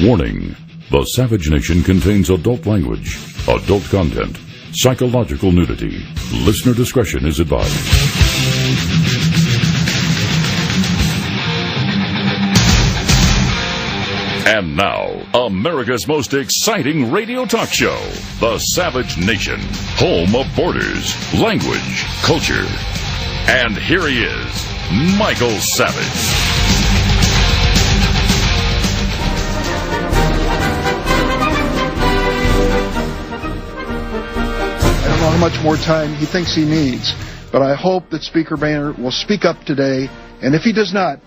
Warning: the Savage Nation contains adult language, adult content, psychological nudity. Listener discretion is advised. And now, America's most exciting radio talk show, The Savage Nation, home of borders, language, culture. And here he is, Michael Savage. I don't know how much more time he thinks he needs, but I hope that Speaker Boehner will speak up today, and if he does not,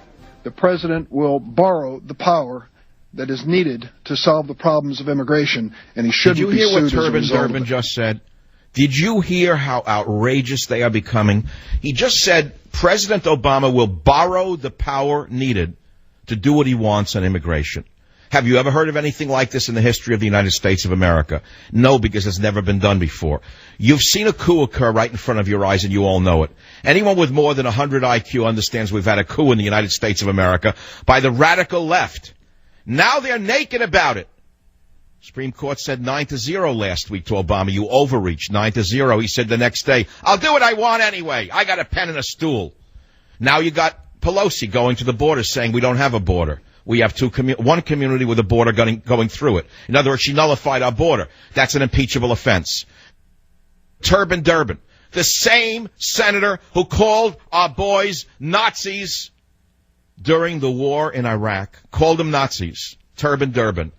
the President will borrow the power that is needed to solve the problems of immigration, and he shouldn't be sued as a result of it. Did you hear what Turbin Durbin just said? Did you hear how outrageous they are becoming? He just said President Obama will borrow the power needed to do what he wants on immigration. Have you ever heard of anything like this in the history of the United States of America? No, because it's never been done before. You've seen a coup occur right in front of your eyes, and you all know it. Anyone with more than 100 IQ understands we've had a coup in the United States of America by the radical left. Now they're naked about it. Supreme Court said 9-0 last week to Obama. You overreached 9-0. He said the next day, I'll do what I want anyway. I got a pen and a stool. Now you got Pelosi going to the border saying we don't have a border. We have one community with a border going through it. In other words, she nullified our border. That's an impeachable offense. Turbin Durbin, the same senator who called our boys Nazis during the war in Iraq, called them Nazis, Turbin Durbin,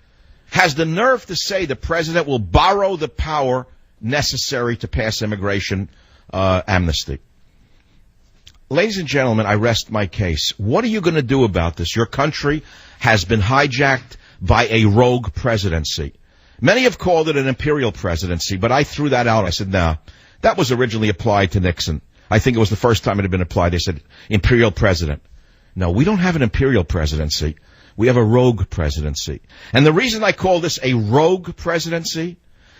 has the nerve to say the president will borrow the power necessary to pass immigration amnesty. Ladies and gentlemen, I rest my case. What are you going to do about this? Your country has been hijacked by a rogue presidency. Many have called it an imperial presidency, but I threw that out. I said, nah, that was originally applied to Nixon. I think it was the first time it had been applied. They said imperial president. No, we don't have an imperial presidency. We have a rogue presidency. And the reason I call this a rogue presidency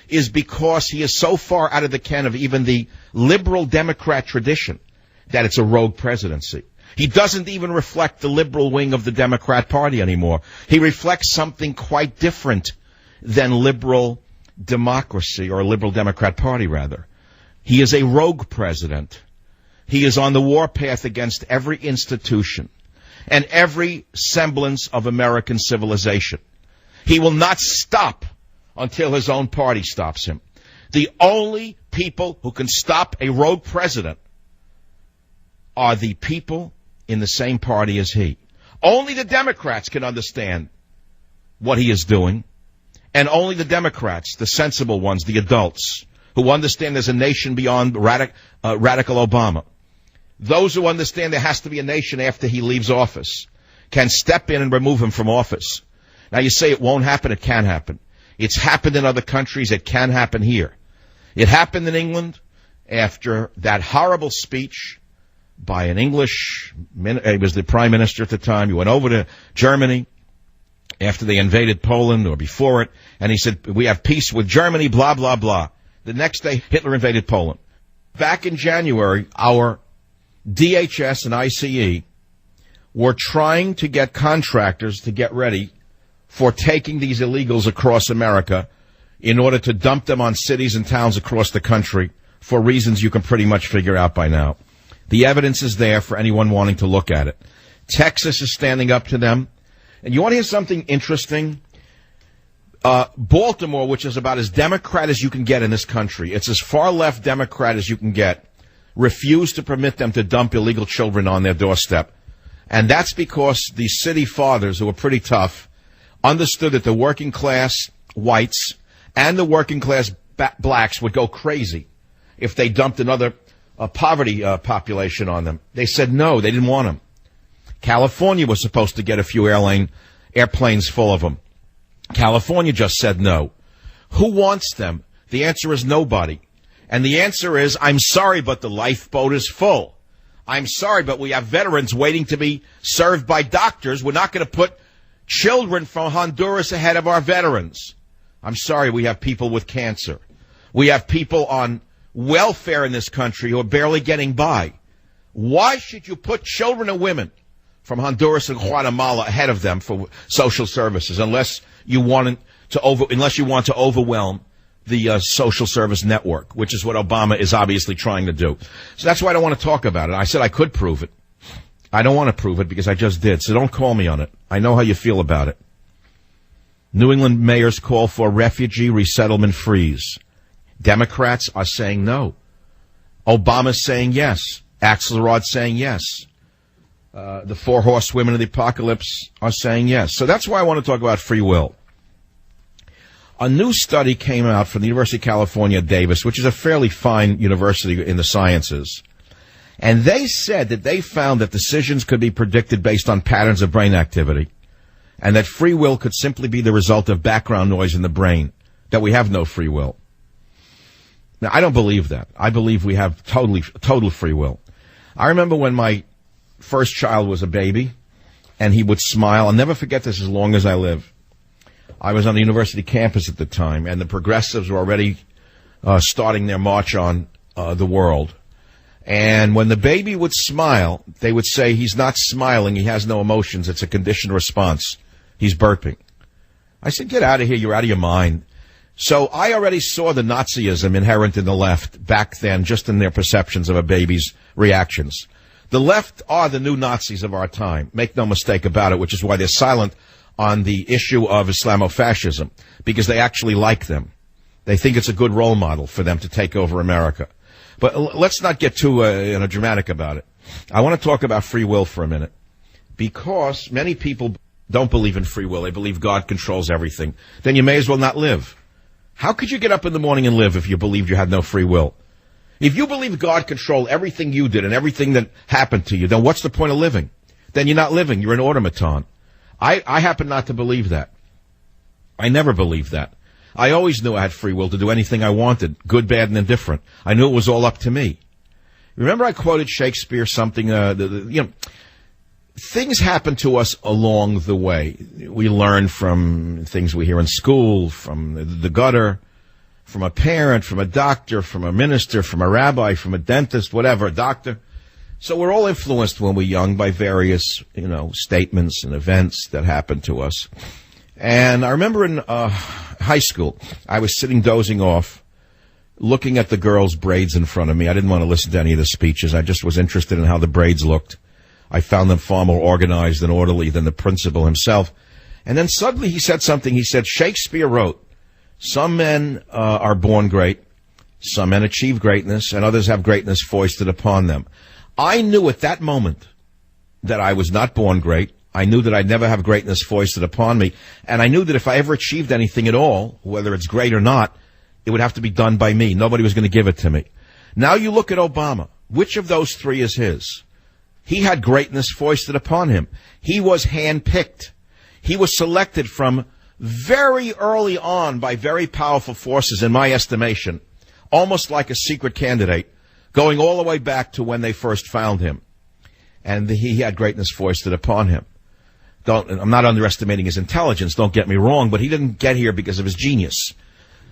is because he is so far out of the ken of even the liberal Democrat tradition that it's a rogue presidency. He doesn't even reflect the liberal wing of the Democrat Party anymore. He reflects something quite different than liberal democracy, or liberal Democrat Party, rather. He is a rogue president. He is on the warpath against every institution and every semblance of American civilization. He will not stop until his own party stops him. The only people who can stop a rogue president are the people in the same party as he. Only the Democrats can understand what he is doing, and only the Democrats, the sensible ones, the adults, who understand there's a nation beyond radical Obama. Those who understand there has to be a nation after he leaves office can step in and remove him from office. Now you say it won't happen. It can happen. It's happened in other countries. It can happen here. It happened in England after that horrible speech by an English, he was the prime minister at the time. He went over to Germany after they invaded Poland or before it, and he said, we have peace with Germany, blah, blah, blah. The next day, Hitler invaded Poland. Back in January, our DHS and ICE were trying to get contractors to get ready for taking these illegals across America in order to dump them on cities and towns across the country for reasons you can pretty much figure out by now. The evidence is there for anyone wanting to look at it. Texas is standing up to them. And you want to hear something interesting? Baltimore, which is about as Democrat as you can get in this country, it's as far left Democrat as you can get, refused to permit them to dump illegal children on their doorstep. And that's because the city fathers, who were pretty tough, understood that the working class whites and the working class blacks would go crazy if they dumped another poverty population on them. They said no, they didn't want them. California was supposed to get a few airplanes full of them. California just said no. Who wants them? The answer is nobody. And the answer is, I'm sorry, but the lifeboat is full. I'm sorry, but we have veterans waiting to be served by doctors. We're not going to put children from Honduras ahead of our veterans. I'm sorry, we have people with cancer. We have people on welfare in this country who are barely getting by. Why should you put children and women from Honduras and Guatemala ahead of them for social services, unless unless you want to overwhelm the social service network, which is what Obama is obviously trying to do. So that's why I don't want to talk about it. I said I could prove it. I don't want to prove it because I just did, so don't call me on it. I know how you feel about it. New England mayors call for refugee resettlement freeze. Democrats are saying no. Obama's saying yes. Axelrod's saying yes. The four horsewomen of the apocalypse are saying yes. So that's why I want to talk about free will. A new study came out from the University of California, Davis, which is a fairly fine university in the sciences. And they said that they found that decisions could be predicted based on patterns of brain activity, and that free will could simply be the result of background noise in the brain, that we have no free will. Now, I don't believe that. I believe we have total free will. I remember when my first child was a baby, and he would smile. I'll never forget this as long as I live. I was on the university campus at the time, and the progressives were already starting their march on the world. And when the baby would smile, they would say, he's not smiling, he has no emotions, it's a conditioned response. He's burping. I said, get out of here, you're out of your mind. So I already saw the Nazism inherent in the left back then, just in their perceptions of a baby's reactions. The left are the new Nazis of our time, make no mistake about it, which is why they're silent on the issue of Islamofascism, because they actually like them. They think it's a good role model for them to take over America. But let's not get too dramatic about it. I want to talk about free will for a minute, because many people don't believe in free will. They believe God controls everything. Then you may as well not live. How could you get up in the morning and live if you believed you had no free will? If you believe God controlled everything you did and everything that happened to you, then what's the point of living? Then you're not living. You're an automaton. I happen not to believe that. I never believed that. I always knew I had free will to do anything I wanted, good, bad, and indifferent. I knew it was all up to me. Remember I quoted Shakespeare something, things happen to us along the way. We learn from things we hear in school, from the gutter, from a parent, from a doctor, from a minister, from a rabbi, from a dentist, whatever, a doctor. So we're all influenced when we're young by various, statements and events that happen to us. And I remember in high school, I was sitting dozing off, looking at the girls' braids in front of me. I didn't want to listen to any of the speeches. I just was interested in how the braids looked. I found them far more organized and orderly than the principal himself. And then suddenly he said something. He said, Shakespeare wrote, some men are born great, some men achieve greatness, and others have greatness foisted upon them. I knew at that moment that I was not born great. I knew that I'd never have greatness foisted upon me. And I knew that if I ever achieved anything at all, whether it's great or not, it would have to be done by me. Nobody was going to give it to me. Now you look at Obama. Which of those three is his? He had greatness foisted upon him. He was handpicked. He was selected from very early on by very powerful forces, in my estimation, almost like a secret candidate, going all the way back to when they first found him. And he had greatness foisted upon him. I'm not underestimating his intelligence, don't get me wrong, but he didn't get here because of his genius.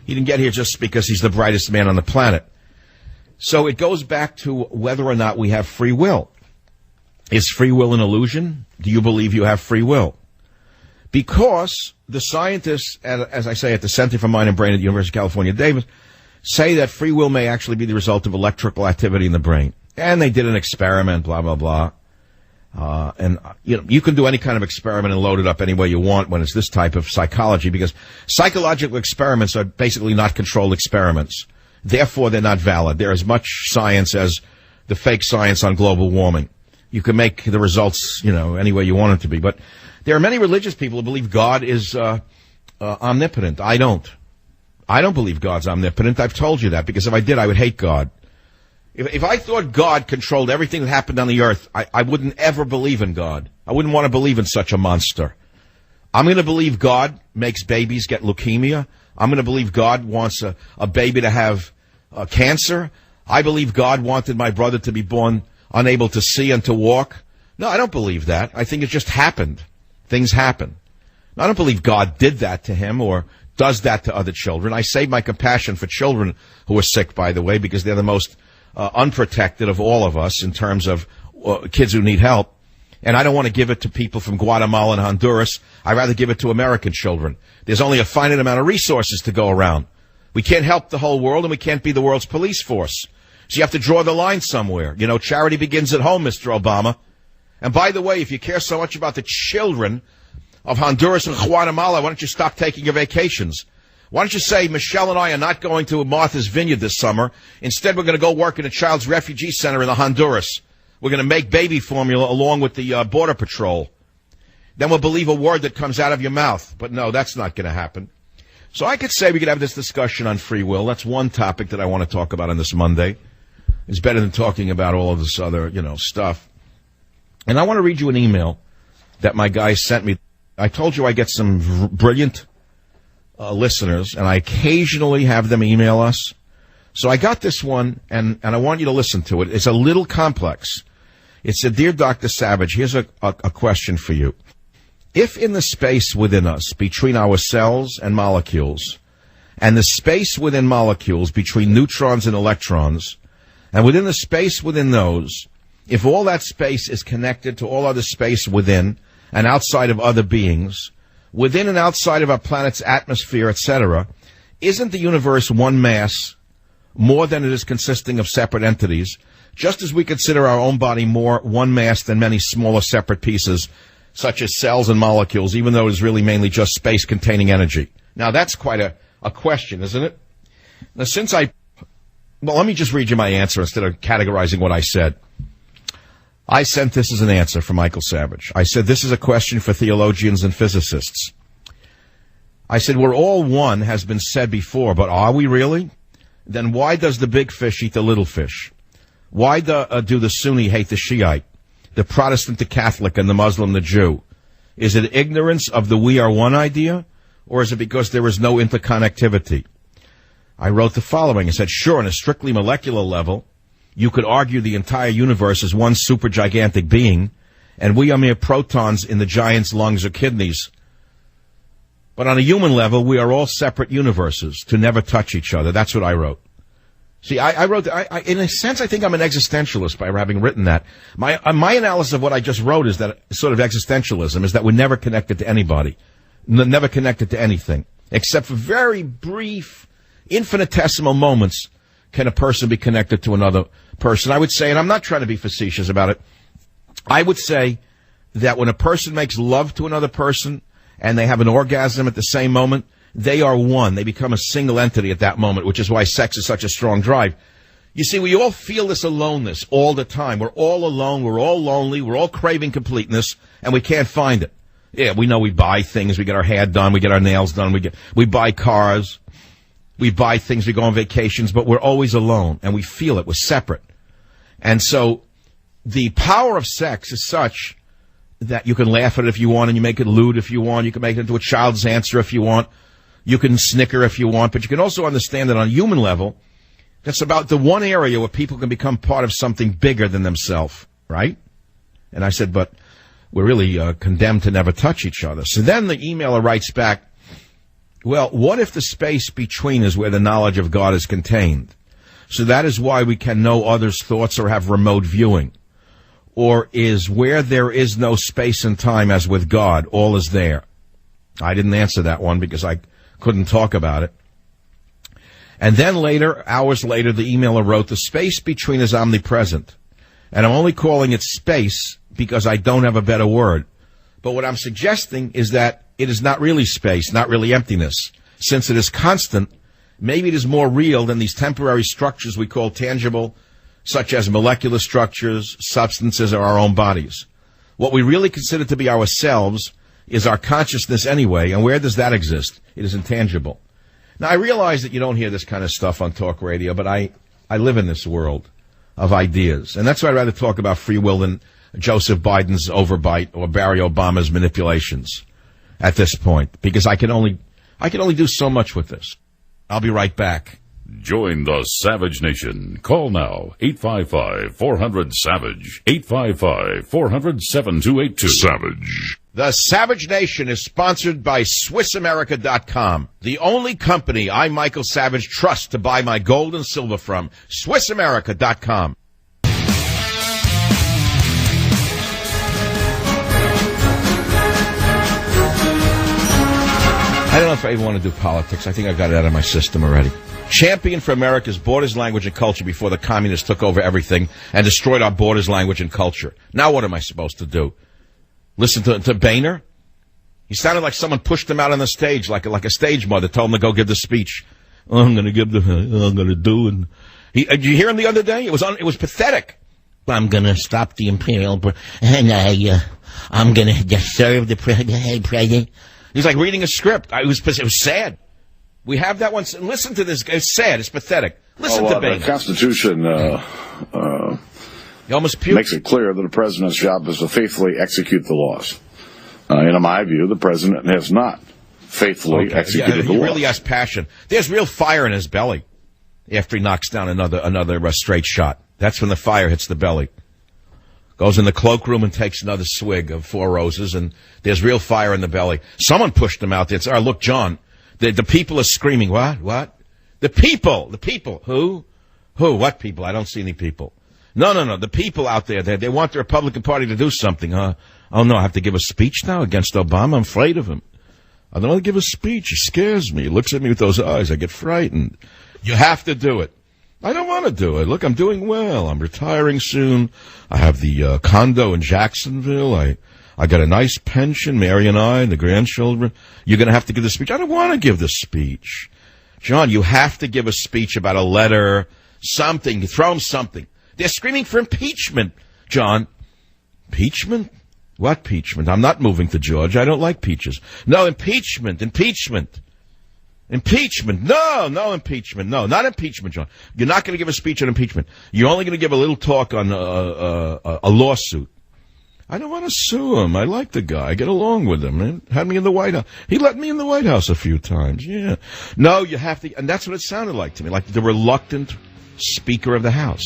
He didn't get here just because he's the brightest man on the planet. So it goes back to whether or not we have free will. Is free will an illusion? Do you believe you have free will? Because the scientists, as I say, at the Center for Mind and Brain at the University of California, Davis, say that free will may actually be the result of electrical activity in the brain. And they did an experiment, blah, blah, blah. You can do any kind of experiment and load it up any way you want when it's this type of psychology, because psychological experiments are basically not controlled experiments. Therefore, they're not valid. They're as much science as the fake science on global warming. You can make the results, any way you want it to be. But there are many religious people who believe God is omnipotent. I don't believe God's omnipotent. I've told you that, because if I did, I would hate God. If I thought God controlled everything that happened on the earth, I wouldn't ever believe in God. I wouldn't want to believe in such a monster. I'm going to believe God makes babies get leukemia. I'm going to believe God wants a baby to have cancer. I believe God wanted my brother to be born unable to see and to walk. No, I don't believe that. I think it just happened. Things happen. I don't believe God did that to him or does that to other children. I save my compassion for children who are sick, by the way, because they're the most unprotected of all of us in terms of kids who need help. And I don't want to give it to people from Guatemala and Honduras. I'd rather give it to American children. There's only a finite amount of resources to go around. We can't help the whole world, and we can't be the world's police force. So you have to draw the line somewhere. You know, charity begins at home, Mr. Obama. And by the way, if you care so much about the children of Honduras and Guatemala, why don't you stop taking your vacations? Why don't you say, Michelle and I are not going to Martha's Vineyard this summer. Instead, we're going to go work in a child's refugee center in Honduras. We're going to make baby formula along with the Border Patrol. Then we'll believe a word that comes out of your mouth. But no, that's not going to happen. So I could say we could have this discussion on free will. That's one topic that I want to talk about on this Monday. It's better than talking about all of this other, stuff. And I want to read you an email that my guy sent me. I told you I get some brilliant listeners, and I occasionally have them email us. So I got this one, and I want you to listen to it. It's a little complex. It said, Dear Dr. Savage, here's a question for you. If in the space within us, between our cells and molecules, and the space within molecules between neutrons and electrons, and within the space within those, if all that space is connected to all other space within and outside of other beings, within and outside of our planet's atmosphere, etc., isn't the universe one mass more than it is consisting of separate entities, just as we consider our own body more one mass than many smaller separate pieces, such as cells and molecules, even though it is really mainly just space containing energy? Now, that's quite a question, isn't it? Now, let me just read you my answer instead of categorizing what I said. I sent this as an answer from Michael Savage. I said, this is a question for theologians and physicists. I said, we're all one, has been said before, but are we really? Then why does the big fish eat the little fish? Why do the Sunni hate the Shiite, the Protestant the Catholic, and the Muslim the Jew? Is it ignorance of the we are one idea, or is it because there is no interconnectivity? I wrote the following. I said, sure, on a strictly molecular level, you could argue the entire universe is one supergigantic being, and we are mere protons in the giant's lungs or kidneys. But on a human level, we are all separate universes to never touch each other. That's what I wrote. See, I wrote, in a sense, I think I'm an existentialist by having written that. My analysis of what I just wrote is that sort of existentialism is that we're never connected to anybody, never connected to anything, except for very brief, infinitesimal moments can a person be connected to another person. I would say, and I'm not trying to be facetious about it, I would say that when a person makes love to another person and they have an orgasm at the same moment, they are one. They become a single entity at that moment, which is why sex is such a strong drive. You see, we all feel this aloneness all the time. We're all alone. We're all lonely. We're all craving completeness, and we can't find it. Yeah, we know we buy things. We get our hair done. We get our nails done. We buy cars. We buy things. We go on vacations, but we're always alone, and we feel it. We're separate. And so the power of sex is such that you can laugh at it if you want, and you make it lewd if you want. You can make it into a child's answer if you want. You can snicker if you want, but you can also understand that on a human level, that's about the one area where people can become part of something bigger than themselves, right? And I said, but we're really condemned to never touch each other. So then the emailer writes back, well, what if the space between is where the knowledge of God is contained? So that is why we can know others' thoughts or have remote viewing. Or is where there is no space and time as with God, all is there? I didn't answer that one because I couldn't talk about it. And then later, hours later, the emailer wrote, the space between is omnipresent. And I'm only calling it space because I don't have a better word. But what I'm suggesting is that it is not really space, not really emptiness. Since it is constant, maybe it is more real than these temporary structures we call tangible, such as molecular structures, substances, or our own bodies. What we really consider to be ourselves is our consciousness anyway, and where does that exist? It is intangible. Now, I realize that you don't hear this kind of stuff on talk radio, but I live in this world of ideas, and that's why I'd rather talk about free will than Joseph Biden's overbite or Barry Obama's manipulations at this point, because I can only do so much with this. I'll be right back. Join the Savage Nation. Call now, 855-400-SAVAGE, 855-400-7282. Savage. The Savage Nation is sponsored by SwissAmerica.com, the only company I, Michael Savage, trust to buy my gold and silver from. SwissAmerica.com. don't know if I even want to do politics. I think I got it out of my system already. Champion for America's borders, language, and culture before the communists took over everything and destroyed our borders, language, and culture. Now what am I supposed to do? Listen to Boehner? He sounded like someone pushed him out on the stage, like a stage mother told him to go give the speech. I'm going to do it. Did you hear him the other day? It was pathetic. I'm going to stop the imperial, and I'm going to just serve the president. He's like reading a script. It was sad. We have that one. Listen to this. It's sad. It's pathetic. Listen to Boehner. The Constitution makes it clear that a president's job is to faithfully execute the laws. In my view, the president has not faithfully executed the laws. He really has passion. There's real fire in his belly after he knocks down another straight shot. That's when the fire hits the belly. Goes in the cloakroom and takes another swig of Four Roses, and there's real fire in the belly. Someone pushed him out there. It's, look, John, the people are screaming. What? The people. Who? What people? I don't see any people. No. The people out there, they want the Republican Party to do something. Oh, no, I have to give a speech now against Obama. I'm afraid of him. I don't want to give a speech. He scares me. He looks at me with those eyes. I get frightened. You have to do it. I don't want to do it. Look, I'm doing well. I'm retiring soon. I have the condo in Jacksonville. I got a nice pension, Mary and I, and the grandchildren. You're going to have to give the speech. I don't want to give the speech. John, you have to give a speech about a letter, something. You throw them something. They're screaming for impeachment, John. Impeachment? What impeachment? I'm not moving to Georgia. I don't like peaches. No, impeachment. Impeachment. No, impeachment. No, not impeachment, John. You're not going to give a speech on impeachment. You're only going to give a little talk on a lawsuit. I don't want to sue him. I like the guy. I get along with him. Man. Had me in the White House. He let me in the White House a few times. Yeah. No, you have to. And that's what it sounded like to me, like the reluctant Speaker of the House.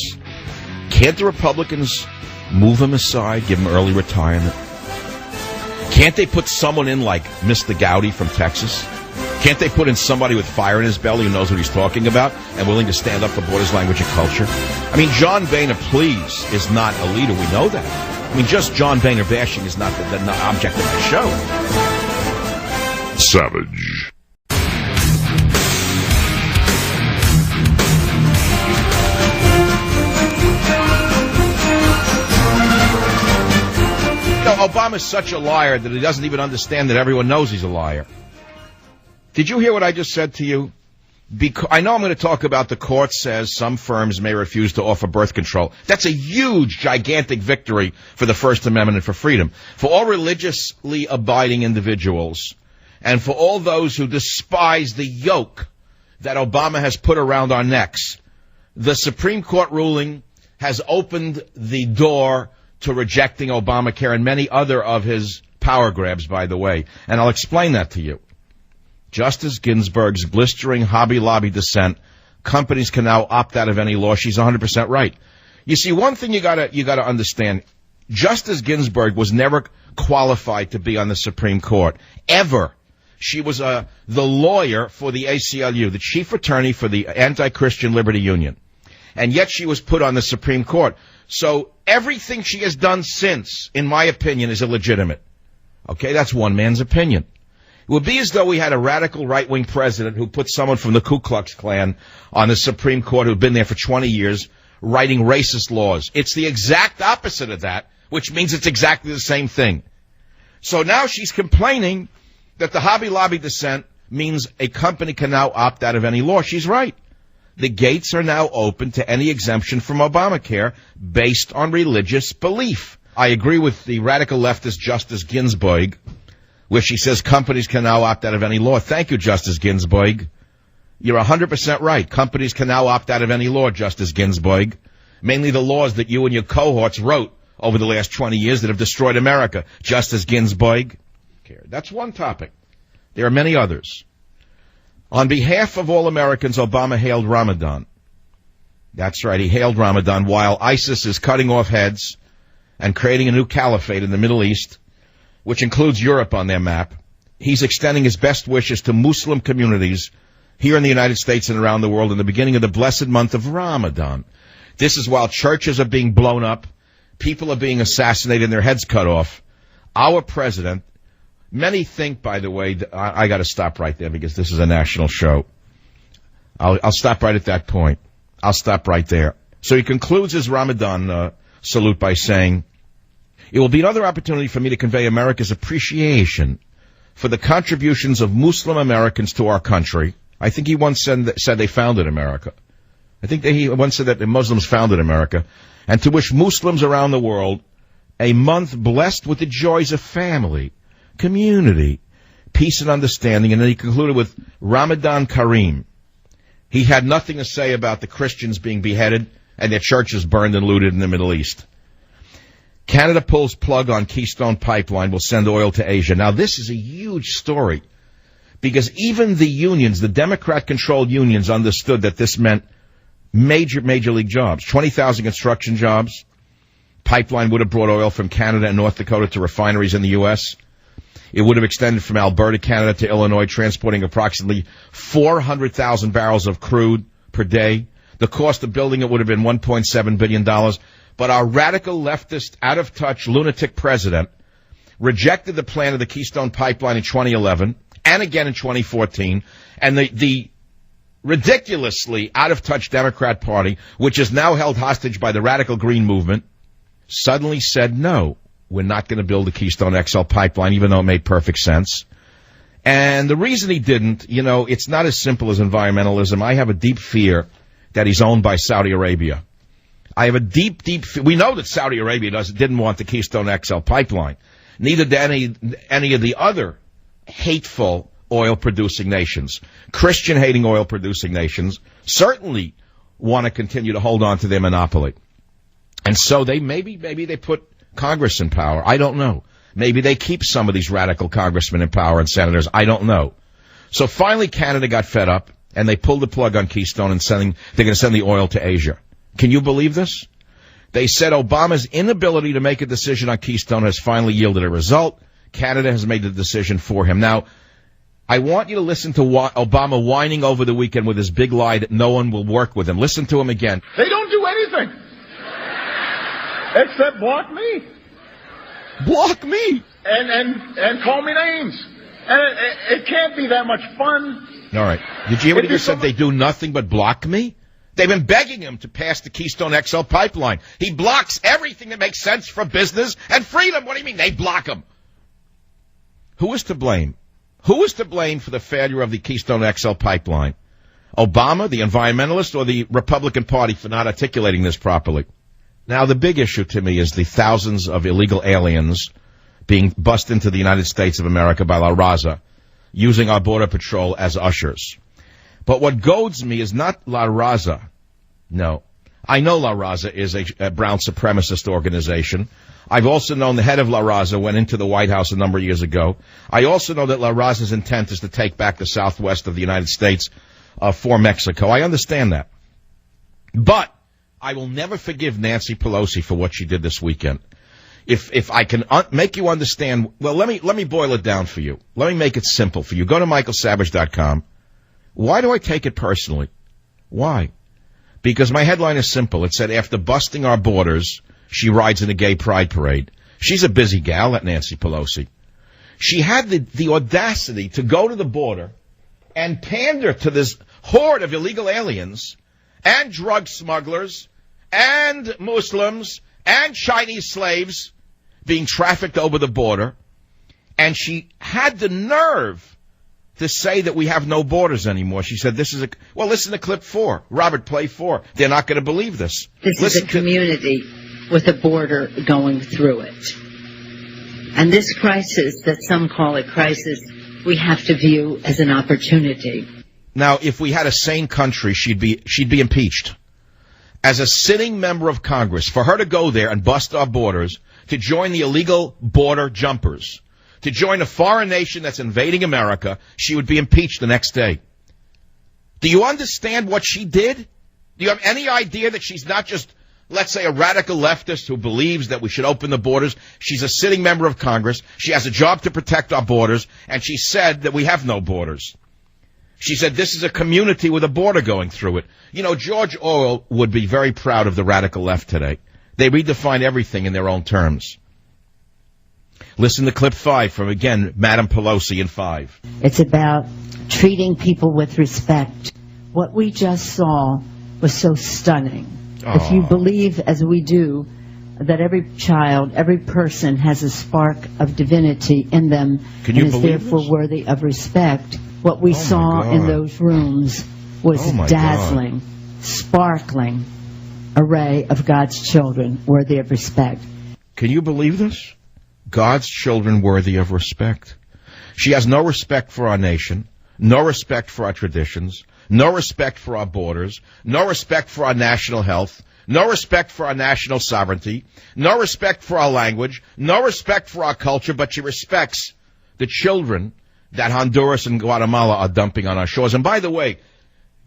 Can't the Republicans move him aside, give him early retirement? Can't they put someone in like Mr. Gowdy from Texas? Can't they put in somebody with fire in his belly who knows what he's talking about and willing to stand up for borders, language, and culture? I mean, John Boehner, please, is not a leader. We know that. I mean, just John Boehner bashing is not the object of the show. Savage. Obama's such a liar that he doesn't even understand that everyone knows he's a liar. Did you hear what I just said to you? I know I'm going to talk about the court says some firms may refuse to offer birth control. That's a huge, gigantic victory for the First Amendment and for freedom. For all religiously abiding individuals and for all those who despise the yoke that Obama has put around our necks, the Supreme Court ruling has opened the door to rejecting Obamacare and many other of his power grabs, by the way. And I'll explain that to you. Justice Ginsburg's blistering Hobby Lobby dissent, companies can now opt out of any law. She's 100% right. You see, one thing you gotta understand, Justice Ginsburg was never qualified to be on the Supreme Court, ever. She was the lawyer for the ACLU, the chief attorney for the Anti-Christian Liberty Union. And yet she was put on the Supreme Court. So everything she has done since, in my opinion, is illegitimate. Okay, that's one man's opinion. It would be as though we had a radical right-wing president who put someone from the Ku Klux Klan on the Supreme Court who'd been there for 20 years writing racist laws. It's the exact opposite of that, which means it's exactly the same thing. So now she's complaining that the Hobby Lobby dissent means a company can now opt out of any law. She's right. The gates are now open to any exemption from Obamacare based on religious belief. I agree with the radical leftist Justice Ginsburg, where she says companies can now opt out of any law. Thank you, Justice Ginsburg. You're 100% right. Companies can now opt out of any law, Justice Ginsburg. Mainly the laws that you and your cohorts wrote over the last 20 years that have destroyed America, Justice Ginsburg. That's one topic. There are many others. On behalf of all Americans, Obama hailed Ramadan. That's right, he hailed Ramadan while ISIS is cutting off heads and creating a new caliphate in the Middle East, which includes Europe on their map. He's extending his best wishes to Muslim communities here in the United States and around the world in the beginning of the blessed month of Ramadan. This is while churches are being blown up, people are being assassinated and their heads cut off. Our president Many think, by the way, I got to stop right there because this is a national show. I'll stop right at that point. I'll stop right there. So he concludes his Ramadan salute by saying, "It will be another opportunity for me to convey America's appreciation for the contributions of Muslim Americans to our country." I think he once said they founded America. I think that he once said that the Muslims founded America. And to wish Muslims around the world a month blessed with the joys of family, community, peace and understanding. And then he concluded with Ramadan Kareem. He had nothing to say about the Christians being beheaded and their churches burned and looted in the Middle East. Canada pulls plug on Keystone Pipeline, will send oil to Asia. Now, this is a huge story because even the unions, the Democrat-controlled unions, understood that this meant major league jobs, 20,000 construction jobs. Pipeline would have brought oil from Canada and North Dakota to refineries in the U.S. It would have extended from Alberta, Canada to Illinois, transporting approximately 400,000 barrels of crude per day. The cost of building it would have been $1.7 billion. But our radical leftist, out-of-touch, lunatic president rejected the plan of the Keystone Pipeline in 2011 and again in 2014. And the ridiculously out-of-touch Democrat Party, which is now held hostage by the radical green movement, suddenly said, no, we're not going to build the Keystone XL pipeline, even though it made perfect sense. And the reason he didn't, it's not as simple as environmentalism. I have a deep fear that he's owned by Saudi Arabia. I have a deep fear. We know that Saudi Arabia didn't want the Keystone XL pipeline. Neither did any of the other hateful oil-producing nations. Christian-hating oil-producing nations certainly want to continue to hold on to their monopoly. And so maybe they put Congress in power. I don't know. Maybe they keep some of these radical congressmen in power and senators. I don't know. So finally Canada got fed up, and they pulled the plug on Keystone and they're going to send the oil to Asia. Can you believe this? They said Obama's inability to make a decision on Keystone has finally yielded a result. Canada has made the decision for him. Now, I want you to listen to Obama whining over the weekend with his big lie that no one will work with him. Listen to him again. They don't do anything except block me. Block me? And call me names. And it can't be that much fun. All right. Did you hear what he just said? They do nothing but block me? They've been begging him to pass the Keystone XL pipeline. He blocks everything that makes sense for business and freedom. What do you mean they block him? Who is to blame? Who is to blame for the failure of the Keystone XL pipeline? Obama, the environmentalist, or the Republican Party for not articulating this properly? Now, the big issue to me is the thousands of illegal aliens being bussed into the United States of America by La Raza, using our Border Patrol as ushers. But what goads me is not La Raza. No. I know La Raza is a brown supremacist organization. I've also known the head of La Raza went into the White House a number of years ago. I also know that La Raza's intent is to take back the southwest of the United States for Mexico. I understand that. But I will never forgive Nancy Pelosi for what she did this weekend. If I can make you understand, well, let me boil it down for you. Let me make it simple for you. Go to michaelsavage.com. Why do I take it personally? Why? Because my headline is simple. It said, after busting our borders, she rides in a gay pride parade. She's a busy gal, that Nancy Pelosi. She had the audacity to go to the border and pander to this horde of illegal aliens and drug smugglers and Muslims and Chinese slaves being trafficked over the border. And she had the nerve to say that we have no borders anymore. She said listen to clip 4. Robert, play 4. They're not going to believe this. This is a community with a border going through it. And this crisis, that some call a crisis, we have to view as an opportunity. Now, if we had a sane country, she'd be impeached. As a sitting member of Congress, for her to go there and bust our borders, to join the illegal border jumpers, to join a foreign nation that's invading America, she would be impeached the next day. Do you understand what she did? Do you have any idea that she's not just, let's say, a radical leftist who believes that we should open the borders? She's a sitting member of Congress. She has a job to protect our borders, and she said that we have no borders. She said this is a community with a border going through it. George Orwell would be very proud of the radical left today. They redefine everything in their own terms. Listen to clip 5 from, again, Madam Pelosi in 5. It's about treating people with respect. What we just saw was so stunning. If you believe, as we do, that every child, every person has a spark of divinity in them and is therefore worthy of respect, what we saw in those rooms was dazzling, sparkling array of God's children worthy of respect. Can you believe this? God's children worthy of respect. She has no respect for our nation, no respect for our traditions, no respect for our borders, no respect for our national health, no respect for our national sovereignty, no respect for our language, no respect for our culture, but she respects the children that Honduras and Guatemala are dumping on our shores. And by the way,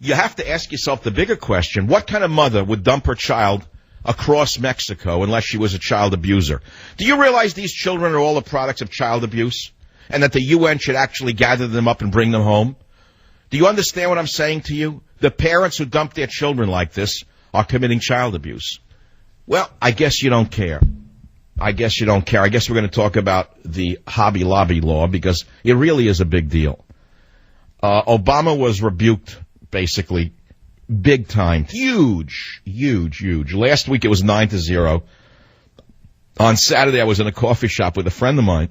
you have to ask yourself the bigger question: what kind of mother would dump her child across Mexico unless she was a child abuser? Do you realize these children are all the products of child abuse, and that the UN should actually gather them up and bring them home? Do you understand what I'm saying to you? The parents who dump their children like this are committing child abuse. Well, I guess you don't care. I guess you don't care. I guess we're going to talk about the Hobby Lobby law, because it really is a big deal. Obama was rebuked, basically, big time. Huge, huge, huge. Last week it was 9-0. On Saturday I was in a coffee shop with a friend of mine,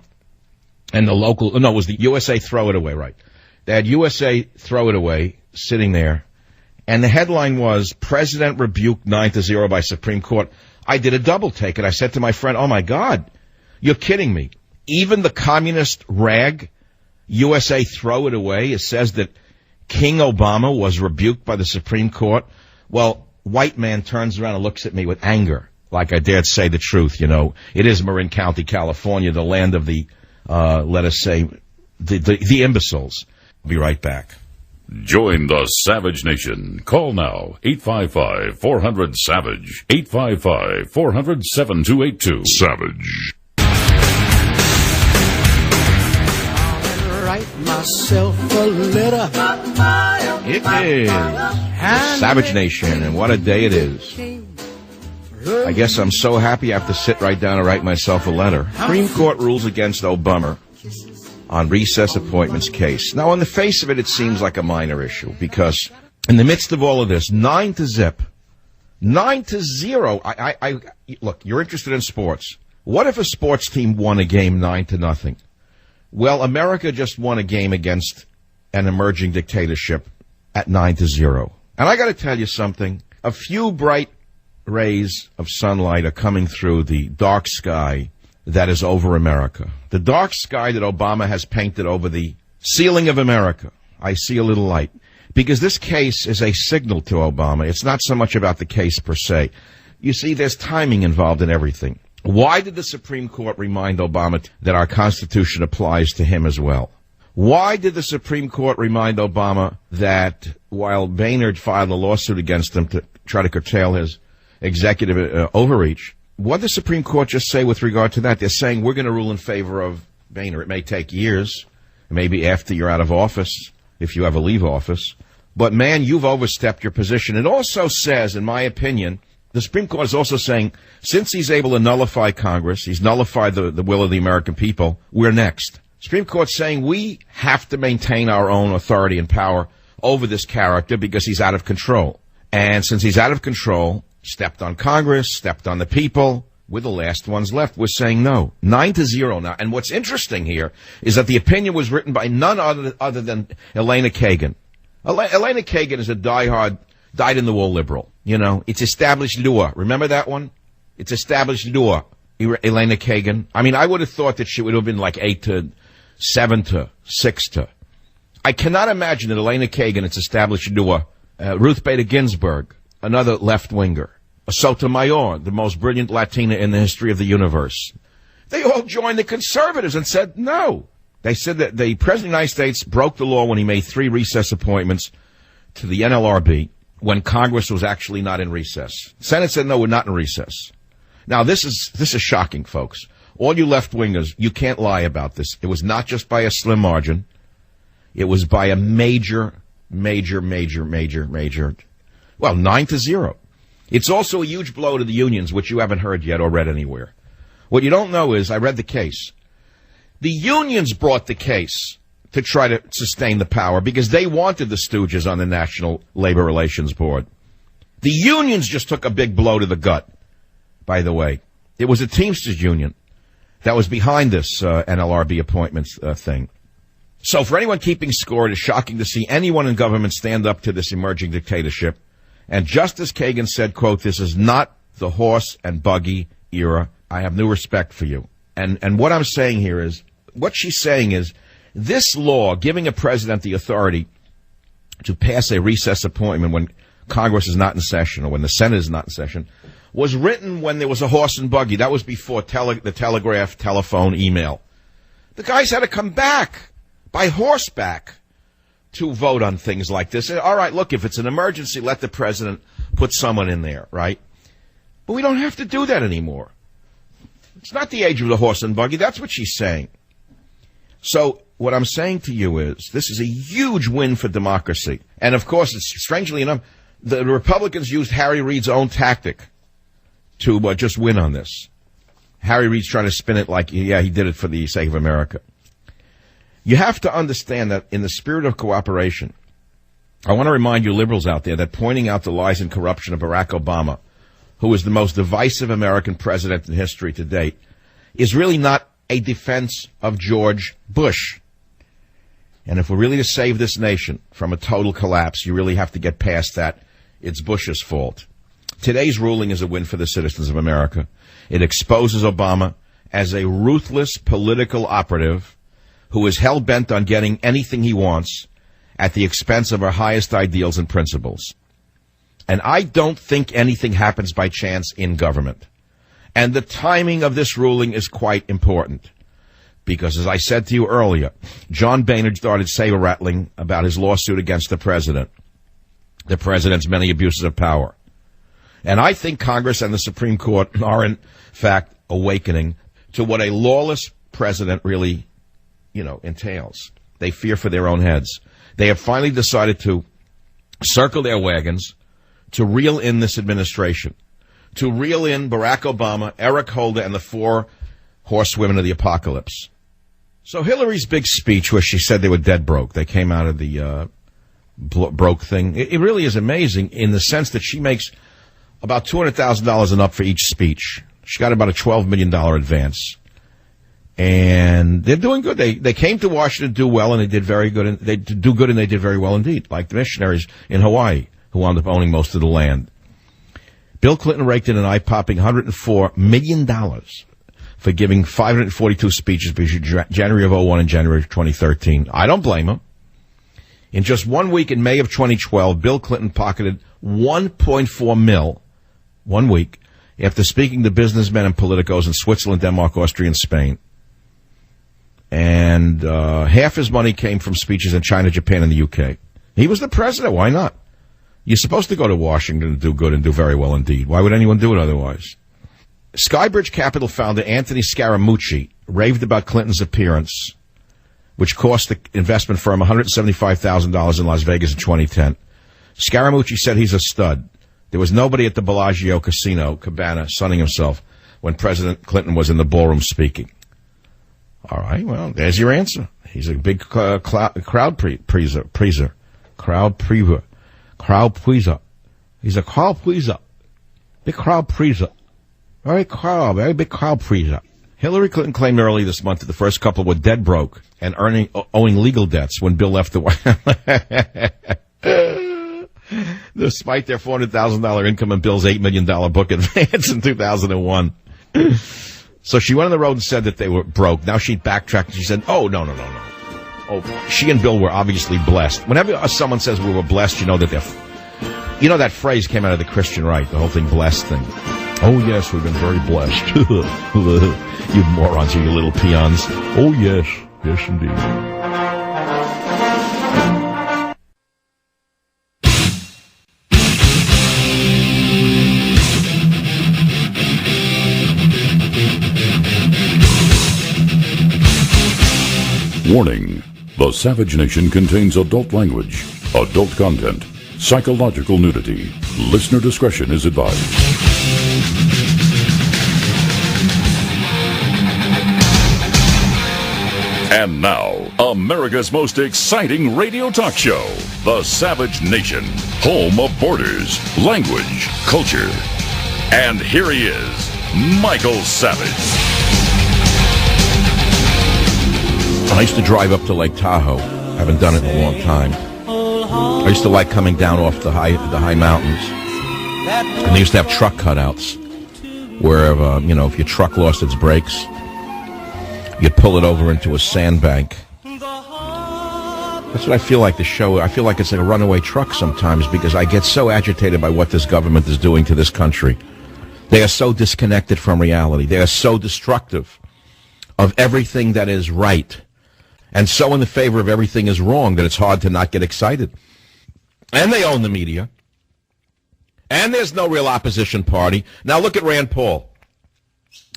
and it was the USA Throw It Away, right? They had USA Throw It Away sitting there, and the headline was, President rebuked 9-0 by Supreme Court. I did a double take, and I said to my friend, oh my God, you're kidding me. Even the communist rag, USA Throw It Away, it says that King Obama was rebuked by the Supreme Court. Well, white man turns around and looks at me with anger, like I dared say the truth, you know. It is Marin County, California, the land of the, let us say, the imbeciles. I'll be right back. Join the Savage Nation. Call now, 855-400-SAVAGE, 855-400-7282. Savage. Write myself a letter. It is Savage Nation, and what a day it is. I guess I'm so happy I have to sit right down and write myself a letter. Supreme Court rules against Obama on recess appointments case. Now, on the face of it, it seems like a minor issue, because in the midst of all of this, 9-0. Look, you're interested in sports. What if a sports team won a game 9-0? Well, America just won a game against an emerging dictatorship at 9-0. And I got to tell you something. A few bright rays of sunlight are coming through the dark sky that is over America. The dark sky that Obama has painted over the ceiling of America. I see a little light. Because this case is a signal to Obama. It's not so much about the case per se. You see, there's timing involved in everything. Why did the Supreme Court remind Obama that our Constitution applies to him as well? Why did the Supreme Court remind Obama that while Boehner filed a lawsuit against him to try to curtail his executive overreach, what did the Supreme Court just say with regard to that? They're saying we're going to rule in favor of Boehner. It may take years, maybe after you're out of office, if you ever leave office. But, man, you've overstepped your position. It also says, in my opinion, the Supreme Court is also saying, since he's able to nullify Congress, he's nullified the will of the American people, we're next. Supreme Court saying we have to maintain our own authority and power over this character because he's out of control. And since he's out of control, stepped on Congress, stepped on the people, we're the last ones left. We're saying no. 9-0 now. And what's interesting here is that the opinion was written by none other than Elena Kagan. Elena Kagan is a diehard, dyed-in-the-wool liberal. You know, it's established law. Remember that one? It's established law. Elena Kagan. I mean, I would have thought that she would have been like 8-7 to 6 to. I cannot imagine that Elena Kagan, it's established law. Ruth Bader Ginsburg, another left-winger. Sotomayor, the most brilliant Latina in the history of the universe. They all joined the conservatives and said no. They said that the President of the United States broke the law when he made 3 recess appointments to the NLRB when Congress was actually not in recess. Senate said, no, we're not in recess. Now, this is shocking, folks. All you left-wingers, you can't lie about this. It was not just by a slim margin. It was by a major, well, 9-0. It's also a huge blow to the unions, which you haven't heard yet or read anywhere. What you don't know is, I read the case. The unions brought the case to try to sustain the power because they wanted the stooges on the National Labor Relations Board. The unions just took a big blow to the gut, by the way. It was a Teamsters union that was behind this NLRB appointments thing. So for anyone keeping score, it is shocking to see anyone in government stand up to this emerging dictatorship. And just as Kagan said, quote, "This is not the horse and buggy era. I have new respect for you." And what I'm saying here is, what she's saying is, this law giving a president the authority to pass a recess appointment when Congress is not in session or when the Senate is not in session was written when there was a horse and buggy. That was before the telegraph, telephone, email. The guys had to come back by horseback to vote on things like this. All right, look, if it's an emergency, let the president put someone in there, right? But we don't have to do that anymore. It's not the age of the horse and buggy. That's what she's saying. So what I'm saying to you is this is a huge win for democracy. And, of course, it's strangely enough, the Republicans used Harry Reid's own tactic to just win on this. Harry Reid's trying to spin it like, yeah, he did it for the sake of America. You have to understand that in the spirit of cooperation, I want to remind you liberals out there that pointing out the lies and corruption of Barack Obama, who is the most divisive American president in history to date, is really not a defense of George Bush. And if we're really to save this nation from a total collapse, you really have to get past that. It's Bush's fault. Today's ruling is a win for the citizens of America. It exposes Obama as a ruthless political operative who is hell-bent on getting anything he wants at the expense of our highest ideals and principles. And I don't think anything happens by chance in government. And the timing of this ruling is quite important. Because, as I said to you earlier, John Boehner started saber-rattling about his lawsuit against the president's many abuses of power. And I think Congress and the Supreme Court are, in fact, awakening to what a lawless president really, entails. They fear for their own heads. They have finally decided to circle their wagons to reel in this administration, to reel in Barack Obama, Eric Holder, and the four horsewomen of the apocalypse. So Hillary's big speech where she said they were dead broke, they came out of the broke thing, it really is amazing in the sense that she makes about $200,000 and up for each speech. She got about a $12 million advance. And they're doing good. They came to Washington to do well, and they did very good. And they do good, and they did very well indeed, like the missionaries in Hawaii who wound up owning most of the land. Bill Clinton raked in an eye-popping $104 million for giving 542 speeches between January of 2001 and January of 2013. I don't blame him. In just 1 week in May of 2012, Bill Clinton pocketed $1.4 million 1 week after speaking to businessmen and politicos in Switzerland, Denmark, Austria, and Spain. And half his money came from speeches in China, Japan, and the UK. He was the president. Why not? You're supposed to go to Washington and do good and do very well indeed. Why would anyone do it otherwise? Skybridge Capital founder Anthony Scaramucci raved about Clinton's appearance, which cost the investment firm $175,000 in Las Vegas in 2010. Scaramucci said he's a stud. There was nobody at the Bellagio Casino, Cabana, sunning himself when President Clinton was in the ballroom speaking. All right, well, there's your answer. He's a big crowd pleaser. He's a crowd pleaser. Big crowd pleaser. Very big crowd pleaser. Hillary Clinton claimed early this month that the first couple were dead broke and owing legal debts when Bill left the White House. Despite their $400,000 income and Bill's $8 million book advance in 2001. So she went on the road and said that they were broke. Now she backtracked and she said, oh, no. Oh, she and Bill were obviously blessed. Whenever someone says we were blessed, you know that that phrase came out of the Christian right, the whole thing, blessed thing. Oh, yes, we've been very blessed. You morons, you little peons. Oh, yes. Yes, indeed. Warning. The Savage Nation contains adult language, adult content, psychological nudity. Listener discretion is advised. And now, America's most exciting radio talk show, The Savage Nation, home of borders, language, culture. And here he is, Michael Savage. I used to drive up to Lake Tahoe. I haven't done it in a long time. I used to like coming down off the high mountains. And they used to have truck cutouts where, if your truck lost its brakes, you'd pull it over into a sandbank. That's what I feel like the show. I feel like it's like a runaway truck sometimes because I get so agitated by what this government is doing to this country. They are so disconnected from reality. They are so destructive of everything that is right and so in the favor of everything is wrong that it's hard to not get excited. And they own the media. And there's no real opposition party. Now look at Rand Paul.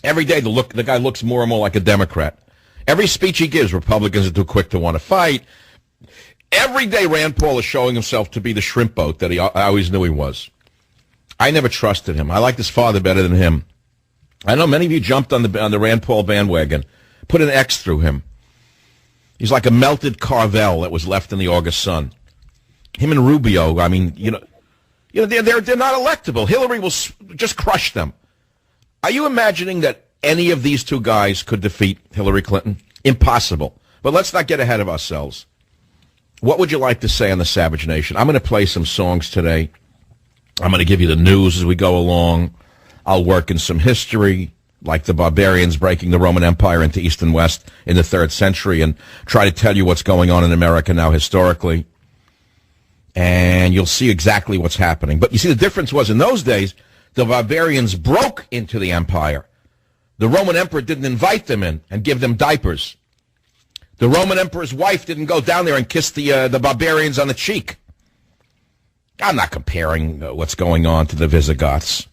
Every day the guy looks more and more like a Democrat. Every speech he gives, Republicans are too quick to want to fight. Every day Rand Paul is showing himself to be the shrimp boat that I always knew he was. I never trusted him. I liked his father better than him. I know many of you jumped on the Rand Paul bandwagon, put an X through him. He's like a melted Carvel that was left in the August sun. Him and Rubio, I mean, they're not electable. Hillary will just crush them. Are you imagining that any of these two guys could defeat Hillary Clinton? Impossible. But let's not get ahead of ourselves. What would you like to say on the Savage Nation? I'm going to play some songs today. I'm going to give you the news as we go along. I'll work in some history, like the barbarians breaking the Roman Empire into East and West in the 3rd century, and try to tell you what's going on in America now historically. And you'll see exactly what's happening. But you see, the difference was in those days, the barbarians broke into the empire. The Roman emperor didn't invite them in and give them diapers. The Roman emperor's wife didn't go down there and kiss the barbarians on the cheek. I'm not comparing what's going on to the Visigoths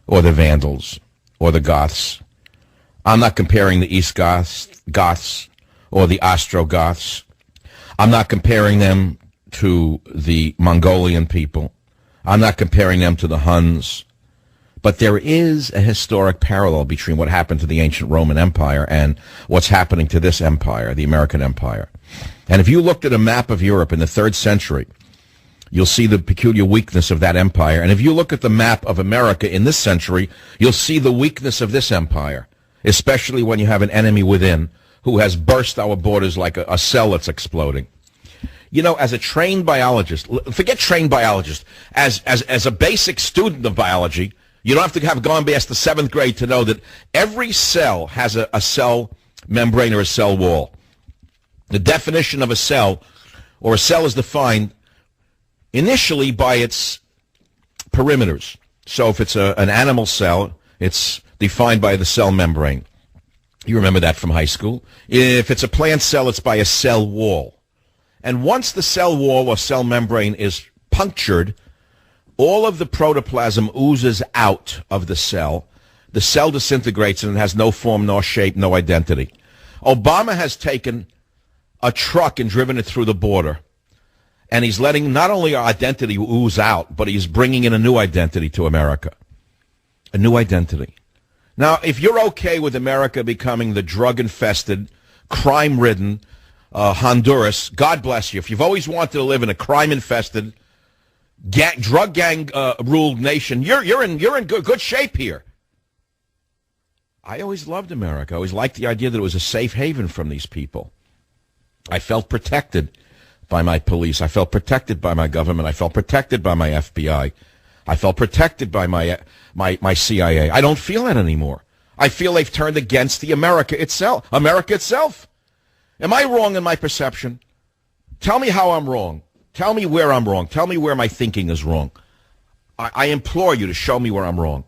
or the Vandals or the Goths. I'm not comparing the East Goths or the Ostrogoths. I'm not comparing them to the Mongolian people. I'm not comparing them to the Huns. But there is a historic parallel between what happened to the ancient Roman Empire and what's happening to this empire, the American Empire. And if you looked at a map of Europe in the 3rd century, you'll see the peculiar weakness of that empire. And if you look at the map of America in this century, you'll see the weakness of this empire, especially when you have an enemy within who has burst our borders like a cell that's exploding. You know, as a trained biologist, forget trained biologist, as a basic student of biology, you don't have to have gone past the 7th grade to know that every cell has a cell membrane or a cell wall. The definition of a cell, or a cell, is defined initially by its perimeters. So if it's an animal cell, it's defined by the cell membrane. You remember that from high school. If it's a plant cell, it's by a cell wall. And once the cell wall or cell membrane is punctured, all of the protoplasm oozes out of the cell disintegrates and it has no form, nor shape, no identity. Obama has taken a truck and driven it through the border. And he's letting not only our identity ooze out, but he's bringing in a new identity to America. A new identity. Now, if you're okay with America becoming the drug-infested, crime-ridden Honduras, God bless you. If you've always wanted to live in a crime-infested, drug gang ruled nation, you're in good shape here. I always loved America. I always liked the idea that it was a safe haven from these people. I felt protected by my police. I felt protected by my government. I felt protected by my FBI. I felt protected by my CIA. I don't feel that anymore. I feel they've turned against the America itself. Am I wrong in my perception? Tell me how I'm wrong. Tell me where I'm wrong. Tell me where my thinking is wrong. I implore you to show me where I'm wrong.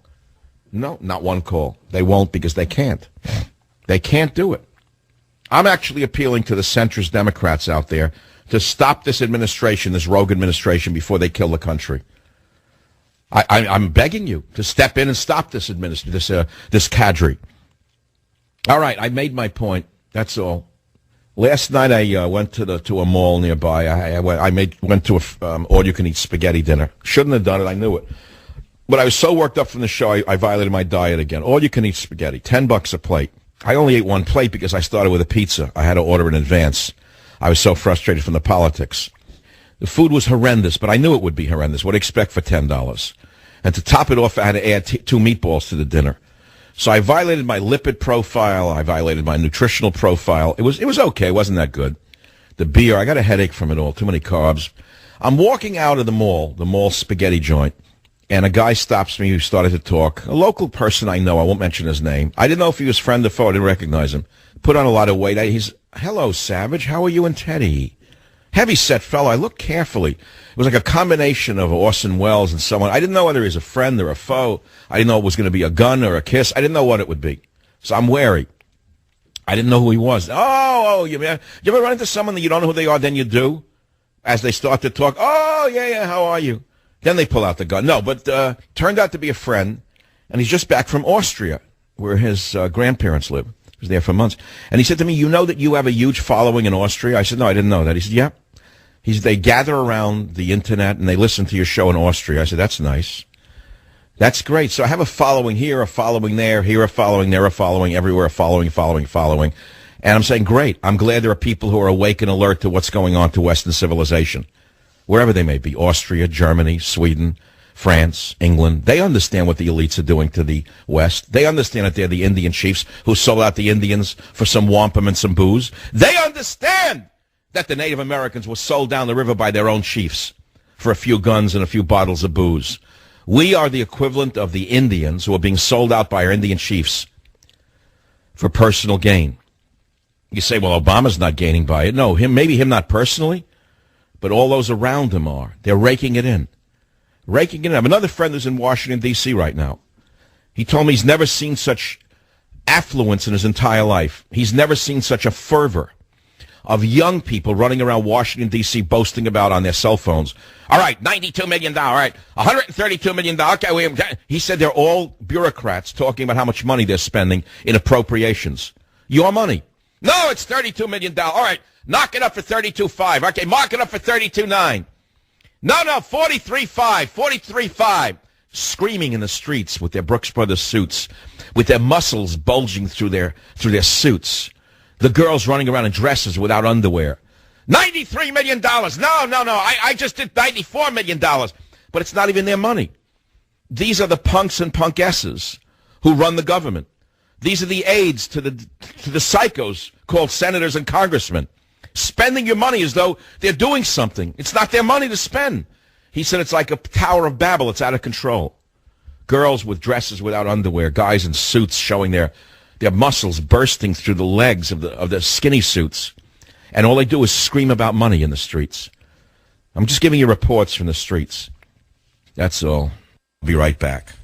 No, not one call. They won't, because they can't. They can't do it. I'm actually appealing to the centrist Democrats out there to stop this administration, this rogue administration, before they kill the country. I'm begging you to step in and stop this this cadre. All right, I made my point. That's all. Last night I went to a mall nearby. I went to a all-you-can-eat spaghetti dinner. Shouldn't have done it. I knew it. But I was so worked up from the show, I violated my diet again. All-you-can-eat spaghetti, $10 a plate. I only ate one plate because I started with a pizza. I had to order in advance. I was so frustrated from the politics. The food was horrendous, but I knew it would be horrendous. What do you expect for $10? And to top it off, I had to add 2 meatballs to the dinner. So I violated my lipid profile. I violated my nutritional profile. It was okay. It wasn't that good. The beer, I got a headache from it all. Too many carbs. I'm walking out of the mall spaghetti joint, and a guy stops me who started to talk. A local person I know. I won't mention his name. I didn't know if he was friend or foe. I didn't recognize him. Put on a lot of weight. He's, hello, Savage. How are you and Teddy? Heavy-set fellow. I looked carefully. It was like a combination of Orson Welles and someone. I didn't know whether he was a friend or a foe. I didn't know it was going to be a gun or a kiss. I didn't know what it would be. So I'm wary. I didn't know who he was. You ever run into someone that you don't know who they are, then you do? As they start to talk, yeah, how are you? Then they pull out the gun. No, but turned out to be a friend, and he's just back from Austria, where his grandparents live. He was there for months. And he said to me, you know that you have a huge following in Austria? I said, no, I didn't know that. He said, yeah. They gather around the internet, and they listen to your show in Austria. I said, that's nice. That's great. So I have a following here, a following there, here a following, there a following, everywhere a following. And I'm saying, great. I'm glad there are people who are awake and alert to what's going on to Western civilization, wherever they may be, Austria, Germany, Sweden, France, England. They understand what the elites are doing to the West. They understand that they're the Indian chiefs who sold out the Indians for some wampum and some booze. They understand that the Native Americans were sold down the river by their own chiefs for a few guns and a few bottles of booze. We are the equivalent of the Indians who are being sold out by our Indian chiefs for personal gain. You say, well, Obama's not gaining by it. No, maybe him not personally, but all those around him are. They're raking it in. I have another friend who's in Washington, D.C. right now. He told me he's never seen such affluence in his entire life. He's never seen such a fervor of young people running around Washington, D.C. boasting about on their cell phones. All right, $92 million. All right, $132 million. Okay, he said they're all bureaucrats talking about how much money they're spending in appropriations. Your money. No, it's $32 million. All right, knock it up for $32.5. Okay, mark it up for $32.9. No, $43.5. Screaming in the streets with their Brooks Brothers suits, with their muscles bulging through their suits. The girls running around in dresses without underwear. $93 million. No. I just did $94 million. But it's not even their money. These are the punks and punkesses who run the government. These are the aides to the psychos called senators and congressmen, spending your money as though they're doing something. It's not their money to spend. He said it's like a Tower of Babel. It's out of control. Girls with dresses without underwear, guys in suits showing their muscles bursting through the legs of the skinny suits. And all they do is scream about money in the streets. I'm just giving you reports from the streets. That's all. I'll be right back.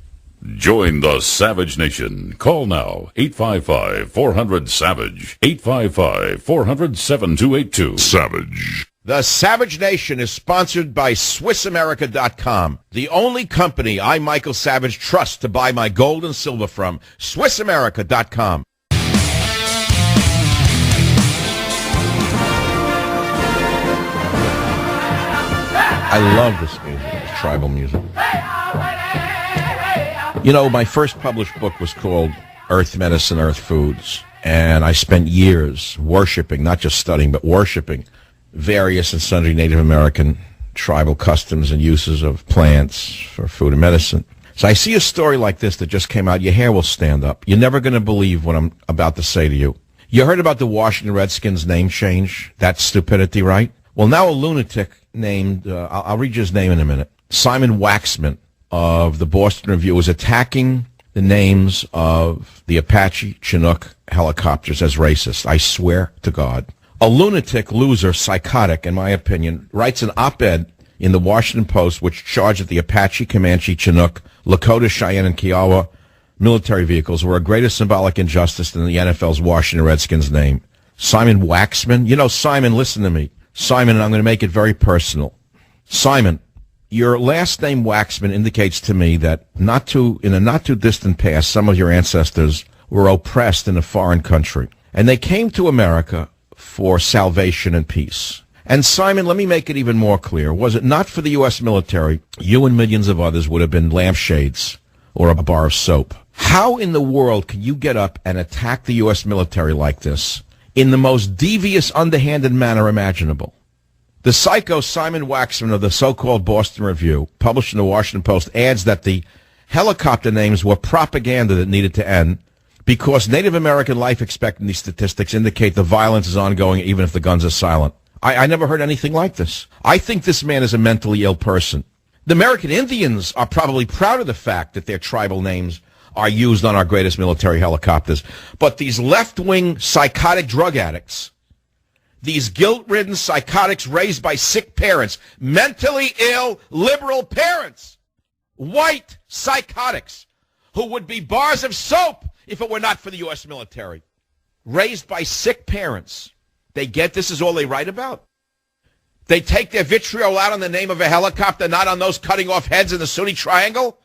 Join the Savage Nation. Call now, 855-400-SAVAGE, 855-400-7282. Savage. The Savage Nation is sponsored by SwissAmerica.com, the only company I, Michael Savage, trust to buy my gold and silver from. SwissAmerica.com. I love this music, this tribal music. You know, my first published book was called Earth Medicine, Earth Foods, and I spent years worshiping, not just studying, but worshiping various and sundry Native American tribal customs and uses of plants for food and medicine. So I see a story like this that just came out, your hair will stand up. You're never going to believe what I'm about to say to you. You heard about the Washington Redskins name change? That's stupidity, right? Well, now a lunatic named, I'll read you his name in a minute, Simon Waxman of the Boston Review is attacking the names of the Apache Chinook helicopters as racist. I swear to God. A lunatic, loser, psychotic, in my opinion, writes an op-ed in the Washington Post which charged that the Apache, Comanche, Chinook, Lakota, Cheyenne, and Kiowa military vehicles were a greater symbolic injustice than the NFL's Washington Redskins name. Simon Waxman? You know, Simon, listen to me. Simon, and I'm going to make it very personal. Simon, your last name Waxman indicates to me that in a not too distant past, some of your ancestors were oppressed in a foreign country, and they came to America for salvation and peace. And Simon, let me make it even more clear. Was it not for the U.S. military, you and millions of others would have been lampshades or a bar of soap. How in the world can you get up and attack the U.S. military like this in the most devious, underhanded manner imaginable? The psycho Simon Waxman of the so-called Boston Review, published in the Washington Post, adds that the helicopter names were propaganda that needed to end because Native American life expectancy statistics indicate the violence is ongoing even if the guns are silent. I never heard anything like this. I think this man is a mentally ill person. The American Indians are probably proud of the fact that their tribal names are used on our greatest military helicopters. But these left-wing psychotic drug addicts, these guilt-ridden psychotics raised by sick parents, mentally ill liberal parents, white psychotics who would be bars of soap if it were not for the U.S. military, raised by sick parents. They get this is all they write about. They take their vitriol out on the name of a helicopter, not on those cutting off heads in the Sunni Triangle.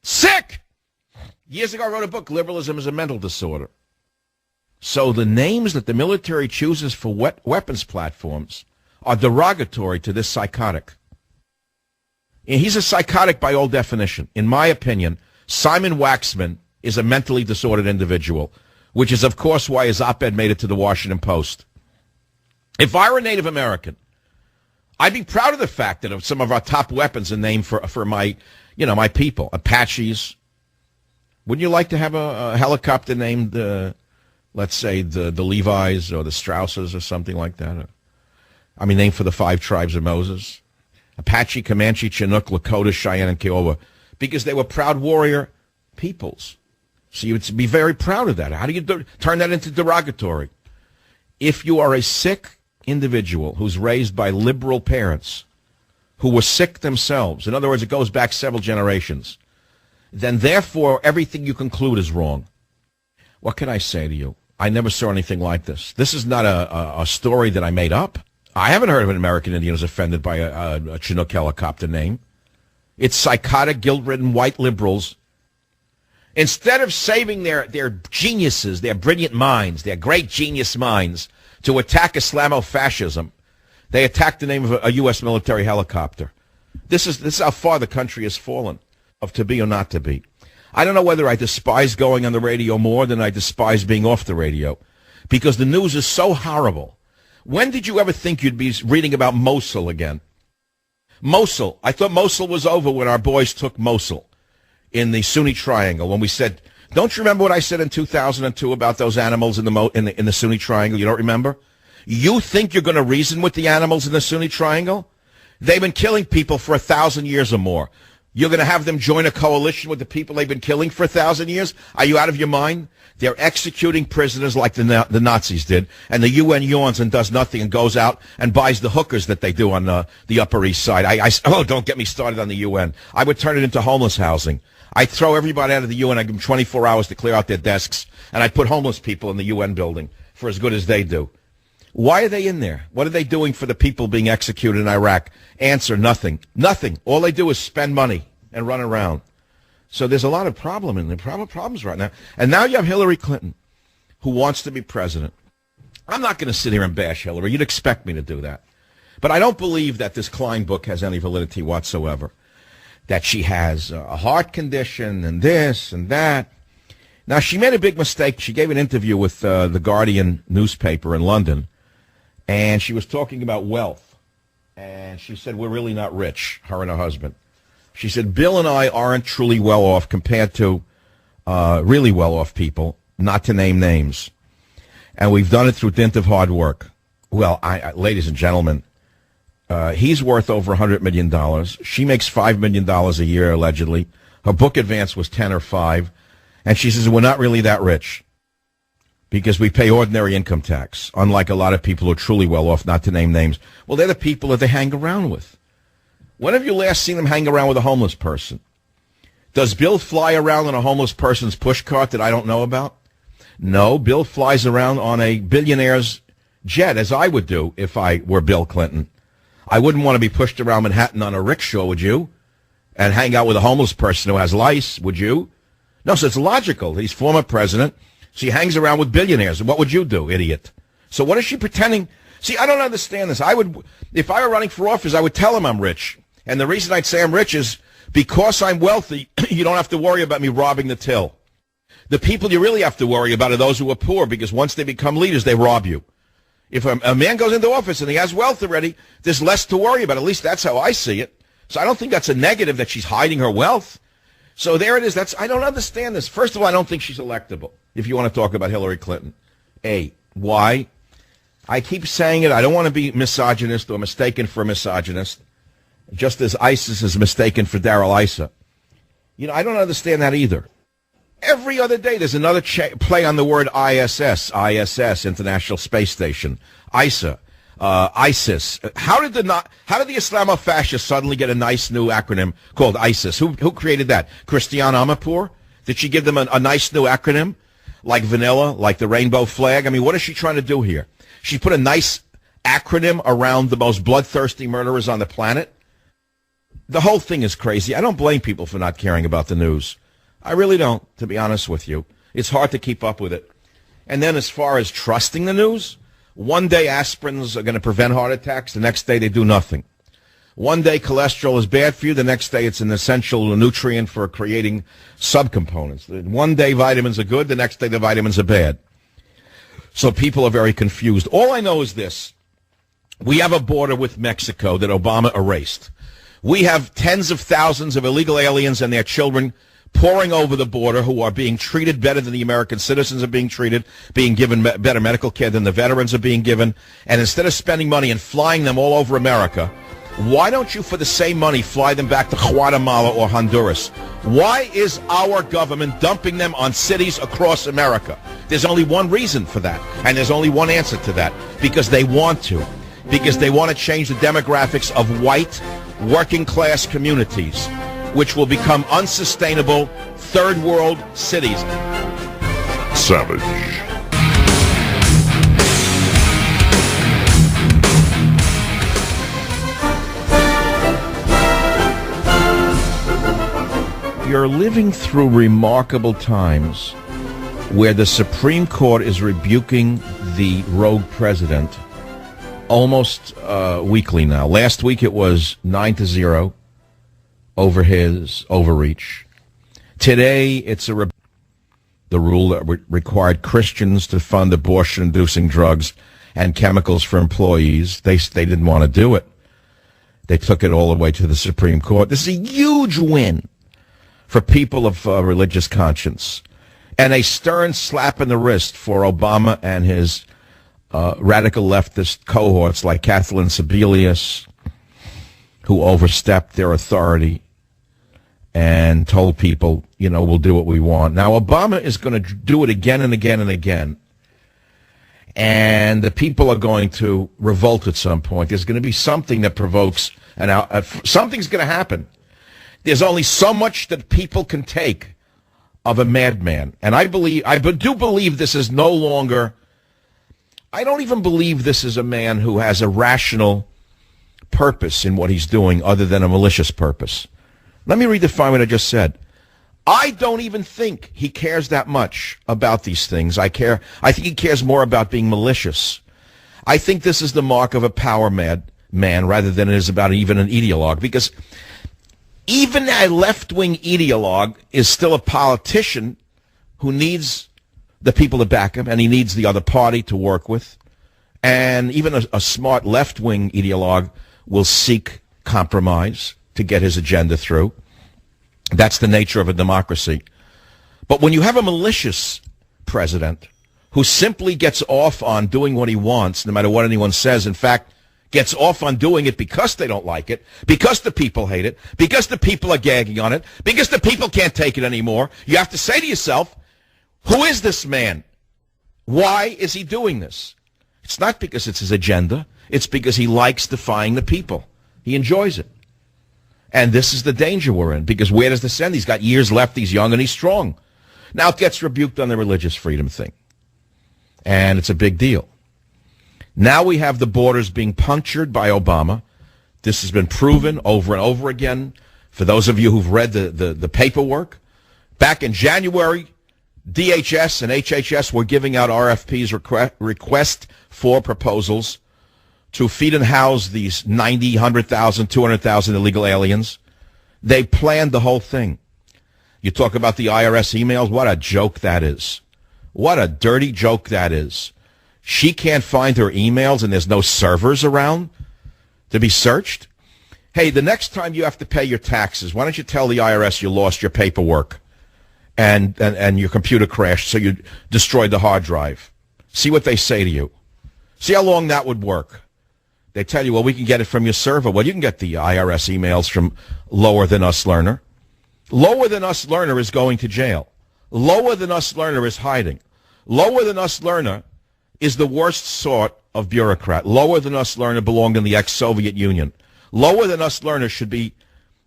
Sick! Years ago, I wrote a book, Liberalism is a Mental Disorder. So the names that the military chooses for weapons platforms are derogatory to this psychotic. And he's a psychotic by all definition. In my opinion, Simon Waxman is a mentally disordered individual, which is, of course, why his op-ed made it to the Washington Post. If I were a Native American, I'd be proud of the fact that some of our top weapons are named for my, my people, Apaches. Wouldn't you like to have a helicopter named, let's say, the Levis or the Strausses or something like that? Named for the 5 tribes of Moses. Apache, Comanche, Chinook, Lakota, Cheyenne, and Kiowa, because they were proud warrior peoples. So you would be very proud of that. How do you turn that into derogatory? If you are a sick individual who's raised by liberal parents who were sick themselves, in other words, it goes back several generations, then therefore everything you conclude is wrong. What can I say to you? I never saw anything like this. This is not a story that I made up. I haven't heard of an American Indian who's offended by a Chinook helicopter name. It's psychotic, guilt-ridden white liberals. Instead of saving their geniuses, their brilliant minds, their great genius minds, to attack Islamofascism, they attack the name of a U.S. military helicopter. This is how far the country has fallen, of to be or not to be. I don't know whether I despise going on the radio more than I despise being off the radio, because the news is so horrible. When did you ever think you'd be reading about Mosul again? Mosul. I thought Mosul was over when our boys took Mosul in the Sunni Triangle, when we said, don't you remember what I said in 2002 about those animals in the Sunni Triangle? You don't remember? You think you're going to reason with the animals in the Sunni Triangle? They've been killing people for 1,000 years or more. You're going to have them join a coalition with the people they've been killing for 1,000 years? Are you out of your mind? They're executing prisoners like the Nazis did, and the UN yawns and does nothing and goes out and buys the hookers that they do on the Upper East Side. Don't get me started on the UN. I would turn it into homeless housing. I'd throw everybody out of the UN. I'd give them 24 hours to clear out their desks, and I'd put homeless people in the UN building for as good as they do. Why are they in there? What are they doing for the people being executed in Iraq? Answer, nothing. Nothing. All they do is spend money and run around. So there's a lot of problems right now. And now you have Hillary Clinton, who wants to be president. I'm not going to sit here and bash Hillary. You'd expect me to do that. But I don't believe that this Klein book has any validity whatsoever, that she has a heart condition and this and that. Now, she made a big mistake. She gave an interview with the Guardian newspaper in London, and she was talking about wealth. And she said, we're really not rich, her and her husband. She said, Bill and I aren't truly well off compared to really well off people, not to name names. And we've done it through dint of hard work. Well, ladies and gentlemen, he's worth over $100 million. She makes $5 million a year, allegedly. Her book advance was 10 or 5. And she says, we're not really that rich because we pay ordinary income tax, unlike a lot of people who are truly well off, not to name names. Well, they're the people that they hang around with. When have you last seen them hang around with a homeless person? Does Bill fly around on a homeless person's pushcart that I don't know about? No, Bill flies around on a billionaire's jet, as I would do if I were Bill Clinton. I wouldn't want to be pushed around Manhattan on a rickshaw, would you? And hang out with a homeless person who has lice, would you? No, so it's logical. He's former president. She hangs around with billionaires. What would you do, idiot? So what is she pretending? See, I don't understand this. If I were running for office, I would tell him I'm rich. And the reason I'd say I'm rich is Because I'm wealthy, you don't have to worry about me robbing the till. The people you really have to worry about are those who are poor, because once they become leaders, they rob you. If a man goes into office and he has wealth already, there's less to worry about. At least that's how I see it. So I don't think that's a negative that she's hiding her wealth. So there it is. I don't understand this. First of all, I don't think she's electable, if you want to talk about Hillary Clinton. Why? I keep saying it. I don't want to be misogynist or mistaken for a misogynist, just as ISIS is mistaken for Darrell Issa. I don't understand that either. Every other day there's another play on the word ISS, International Space Station, ISA, ISIS. How did the Islamofascists suddenly get a nice new acronym called ISIS? Who created that? Christiane Amanpour? Did she give them a nice new acronym? Like vanilla, like the rainbow flag? I mean, what is she trying to do here? She put a nice acronym around the most bloodthirsty murderers on the planet? The whole thing is crazy. I don't blame people for not caring about the news. I really don't, to be honest with you. It's hard to keep up with it. And then as far as trusting the news, one day aspirins are going to prevent heart attacks, the next day they do nothing. One day cholesterol is bad for you, the next day it's an essential nutrient for creating subcomponents. One day vitamins are good, the next day the vitamins are bad. So people are very confused. All I know is this. We have a border with Mexico that Obama erased. We have tens of thousands of illegal aliens and their children pouring over the border who are being treated better than the American citizens are being treated, being given better medical care than the veterans are being given. And instead of spending money and flying them all over America, why don't you, for the same money, fly them back to Guatemala or Honduras? Why is our government dumping them on cities across America? There's only one reason for that, and there's only one answer to that. Because they want to. Because they want to change the demographics of white, working-class communities, which will become unsustainable third-world cities. Savage. You're living through remarkable times where the Supreme Court is rebuking the rogue president almost weekly now. Last week it was 9-0 over his overreach. Today it's the rule that required Christians to fund abortion-inducing drugs and chemicals for employees. They didn't want to do it. They took it all the way to the Supreme Court. This is a huge win for people of religious conscience, and a stern slap in the wrist for Obama and his radical leftist cohorts like Kathleen Sebelius, who overstepped their authority and told people, we'll do what we want. Now, Obama is going to do it again and again and again, and the people are going to revolt at some point. There's going to be something that provokes something's going to happen. There's only so much that people can take of a madman. And I do believe this is no longer, I don't even believe this is a man who has a rational purpose in what he's doing other than a malicious purpose. Let me redefine what I just said. I don't even think he cares that much about these things. I think he cares more about being malicious. I think this is the mark of a power mad man rather than it is about even an ideologue, because even a left-wing ideologue is still a politician who needs the people to back him, and he needs the other party to work with. And even a smart left-wing ideologue will seek compromise to get his agenda through. That's the nature of a democracy. But when you have a malicious president who simply gets off on doing what he wants, no matter what anyone says, in fact, gets off on doing it because they don't like it, because the people hate it, because the people are gagging on it, because the people can't take it anymore, you have to say to yourself, who is this man? Why is he doing this? It's not because it's his agenda. It's because he likes defying the people. He enjoys it. And this is the danger we're in, because where does this end? He's got years left, he's young, and he's strong. Now it gets rebuked on the religious freedom thing. And it's a big deal. Now we have the borders being punctured by Obama. This has been proven over and over again. For those of you who've read the paperwork, back in January, DHS and HHS were giving out RFPs, request for proposals, to feed and house these 90, 100,000, 200,000 illegal aliens. They planned the whole thing. You talk about the IRS emails. What a joke that is. What a dirty joke that is. She can't find her emails and there's no servers around to be searched. Hey, the next time you have to pay your taxes, why don't you tell the IRS you lost your paperwork and your computer crashed, so you destroyed the hard drive. See what they say to you. See how long that would work. They tell you, well, we can get it from your server. Well, you can get the IRS emails from Lower Than Us Learner. Lower Than Us Learner is going to jail. Lower Than Us Learner is hiding. Lower Than Us Learner is the worst sort of bureaucrat. Lower Than Us Learner belonged in the ex-Soviet Union. Lower Than Us Learner should be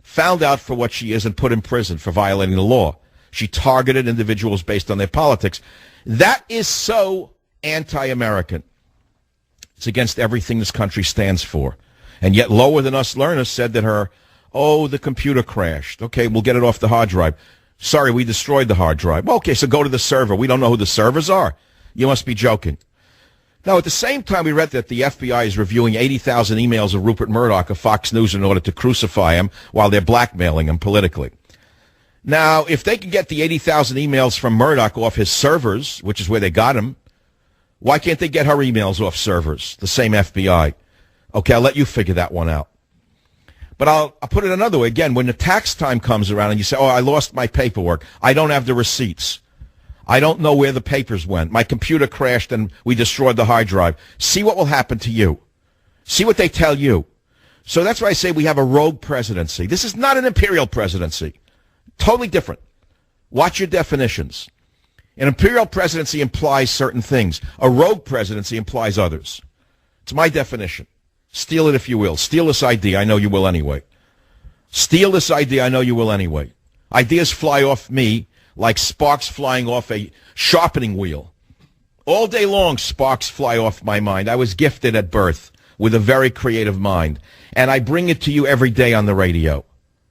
found out for what she is and put in prison for violating the law. She targeted individuals based on their politics. That is so anti-American. It's against everything this country stands for. And yet Lower Than Us Learner said that the computer crashed. Okay, we'll get it off the hard drive. Sorry, we destroyed the hard drive. Well, okay, so go to the server. We don't know who the servers are. You must be joking. Now, at the same time, we read that the FBI is reviewing 80,000 emails of Rupert Murdoch of Fox News in order to crucify him while they're blackmailing him politically. Now, if they can get the 80,000 emails from Murdoch off his servers, which is where they got him, why can't they get her emails off servers, the same FBI? Okay, I'll let you figure that one out. But I'll put it another way. Again, when the tax time comes around and you say, oh, I lost my paperwork. I don't have the receipts. I don't know where the papers went. My computer crashed and we destroyed the hard drive. See what will happen to you. See what they tell you. So that's why I say we have a rogue presidency. This is not an imperial presidency. Totally different. Watch your definitions. An imperial presidency implies certain things. A rogue presidency implies others. It's my definition. Steal it if you will. Steal this idea. I know you will anyway. Steal this idea. I know you will anyway. Ideas fly off me like sparks flying off a sharpening wheel. All day long, sparks fly off my mind. I was gifted at birth with a very creative mind, and I bring it to you every day on the radio.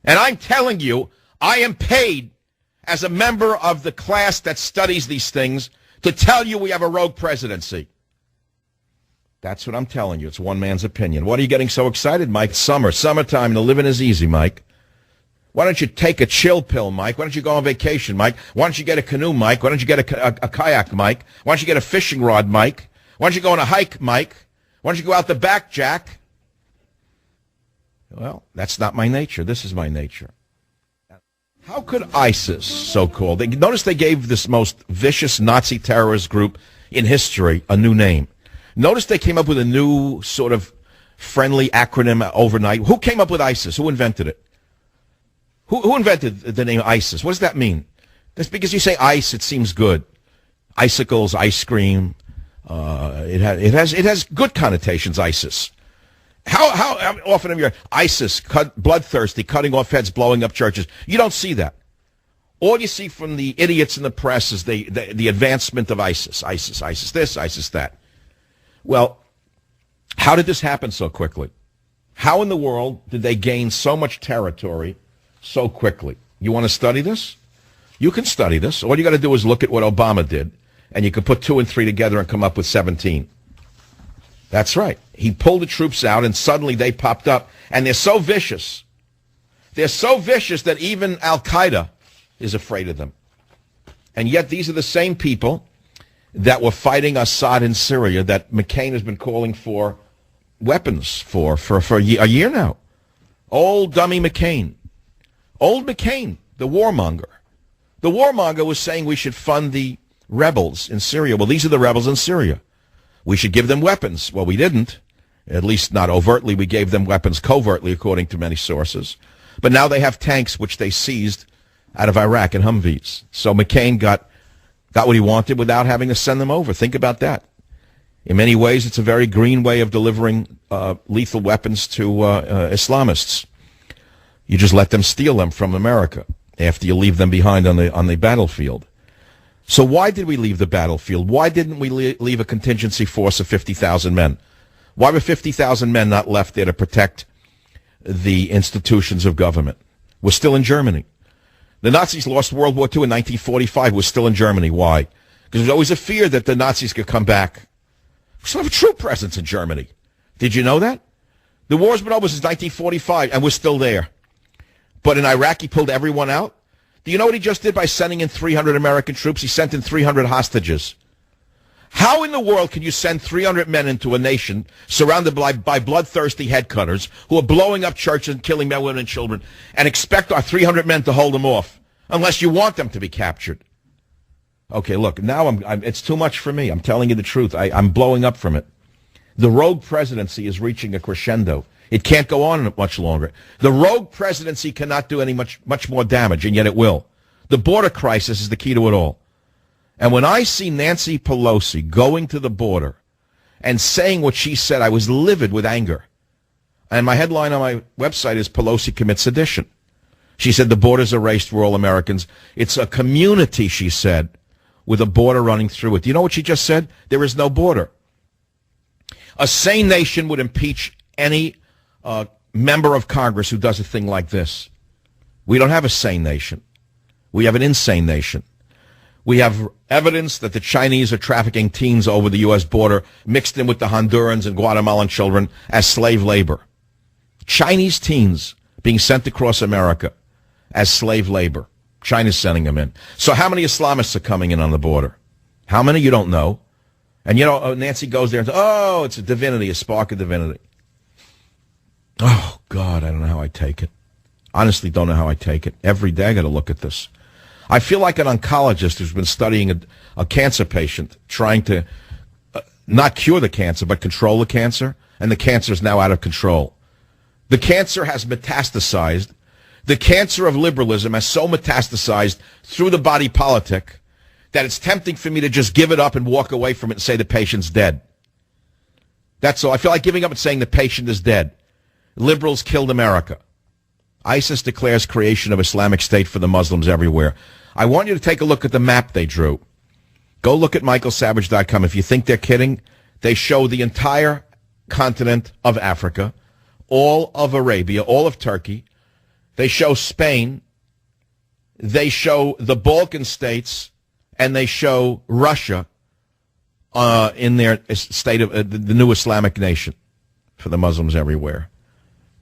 And I'm telling you, I am paid as a member of the class that studies these things to tell you we have a rogue presidency. That's what I'm telling you. It's one man's opinion. What are you getting so excited, Mike? Summertime, the living is easy, Mike. Why don't you take a chill pill, Mike? Why don't you go on vacation, Mike? Why don't you get a canoe, Mike? Why don't you get a kayak, Mike? Why don't you get a fishing rod, Mike? Why don't you go on a hike, Mike? Why don't you go out the back, Jack? Well, that's not my nature. This is my nature. How could ISIS, so-called, notice they gave this most vicious Nazi terrorist group in history a new name. Notice they came up with a new sort of friendly acronym overnight. Who came up with ISIS? Who invented it? Who invented the name ISIS? What does that mean? That's because you say ice, it seems good. Icicles, ice cream. It has good connotations, ISIS. How often have you heard ISIS, bloodthirsty, cutting off heads, blowing up churches? You don't see that. All you see from the idiots in the press is the advancement of ISIS this, ISIS that. Well, how did this happen so quickly? How in the world did they gain so much territory so quickly? You want to study this? You can study this. All you got to do is look at what Obama did, and you can put 2 and 3 together and come up with 17. That's right. He pulled the troops out, and suddenly they popped up, and they're so vicious. They're so vicious that even Al-Qaeda is afraid of them. And yet these are the same people that were fighting Assad in Syria that McCain has been calling for weapons for a year now. Old dummy McCain. Old McCain, the warmonger. The warmonger was saying we should fund the rebels in Syria. Well, these are the rebels in Syria. We should give them weapons. Well, we didn't. At least not overtly. We gave them weapons covertly, according to many sources. But now they have tanks, which they seized out of Iraq and Humvees. So McCain got what he wanted without having to send them over. Think about that. In many ways, it's a very green way of delivering lethal weapons to Islamists. You just let them steal them from America after you leave them behind on the battlefield. So why did we leave the battlefield? Why didn't we leave a contingency force of 50,000 men? Why were 50,000 men not left there to protect the institutions of government? We're still in Germany. The Nazis lost World War II in 1945. We're still in Germany. Why? Because there's always a fear that the Nazis could come back. We still have a true presence in Germany. Did you know that? The war's been over since 1945, and we're still there. But in Iraq, he pulled everyone out. Do you know what he just did by sending in 300 American troops? He sent in 300 hostages. How in the world can you send 300 men into a nation surrounded by bloodthirsty headcutters who are blowing up churches and killing men, women, and children and expect our 300 men to hold them off unless you want them to be captured? Okay, look, now it's too much for me. I'm telling you the truth. I'm blowing up from it. The rogue presidency is reaching a crescendo. It can't go on much longer. The rogue presidency cannot do any much more damage, and yet it will. The border crisis is the key to it all. And when I see Nancy Pelosi going to the border and saying what she said, I was livid with anger. And my headline on my website is Pelosi Commits Sedition. She said the border's erased for all Americans. It's a community, she said, with a border running through it. Do you know what she just said? There is no border. A sane nation would impeach any member of Congress who does a thing like this. We don't have a sane nation. We have an insane nation. We have evidence that the Chinese are trafficking teens over the U.S. border, mixed in with the Hondurans and Guatemalan children as slave labor. Chinese teens being sent across America as slave labor. China's sending them in. So how many Islamists are coming in on the border? How many? You don't know. And, you know, Nancy goes there and says, oh, it's a divinity, a spark of divinity. Oh, God, I don't know how I take it. Honestly, don't know how I take it. Every day I got to look at this. I feel like an oncologist who's been studying a cancer patient, trying to not cure the cancer, but control the cancer, and the cancer is now out of control. The cancer has metastasized. The cancer of liberalism has so metastasized through the body politic that it's tempting for me to just give it up and walk away from it and say the patient's dead. That's all. I feel like giving up and saying the patient is dead. Liberals killed America. ISIS declares creation of Islamic State for the Muslims everywhere. I want you to take a look at the map they drew. Go look at michaelsavage.com. If you think they're kidding, they show the entire continent of Africa, all of Arabia, all of Turkey. They show Spain. They show the Balkan states, and they show Russia in their state of the new Islamic nation for the Muslims everywhere.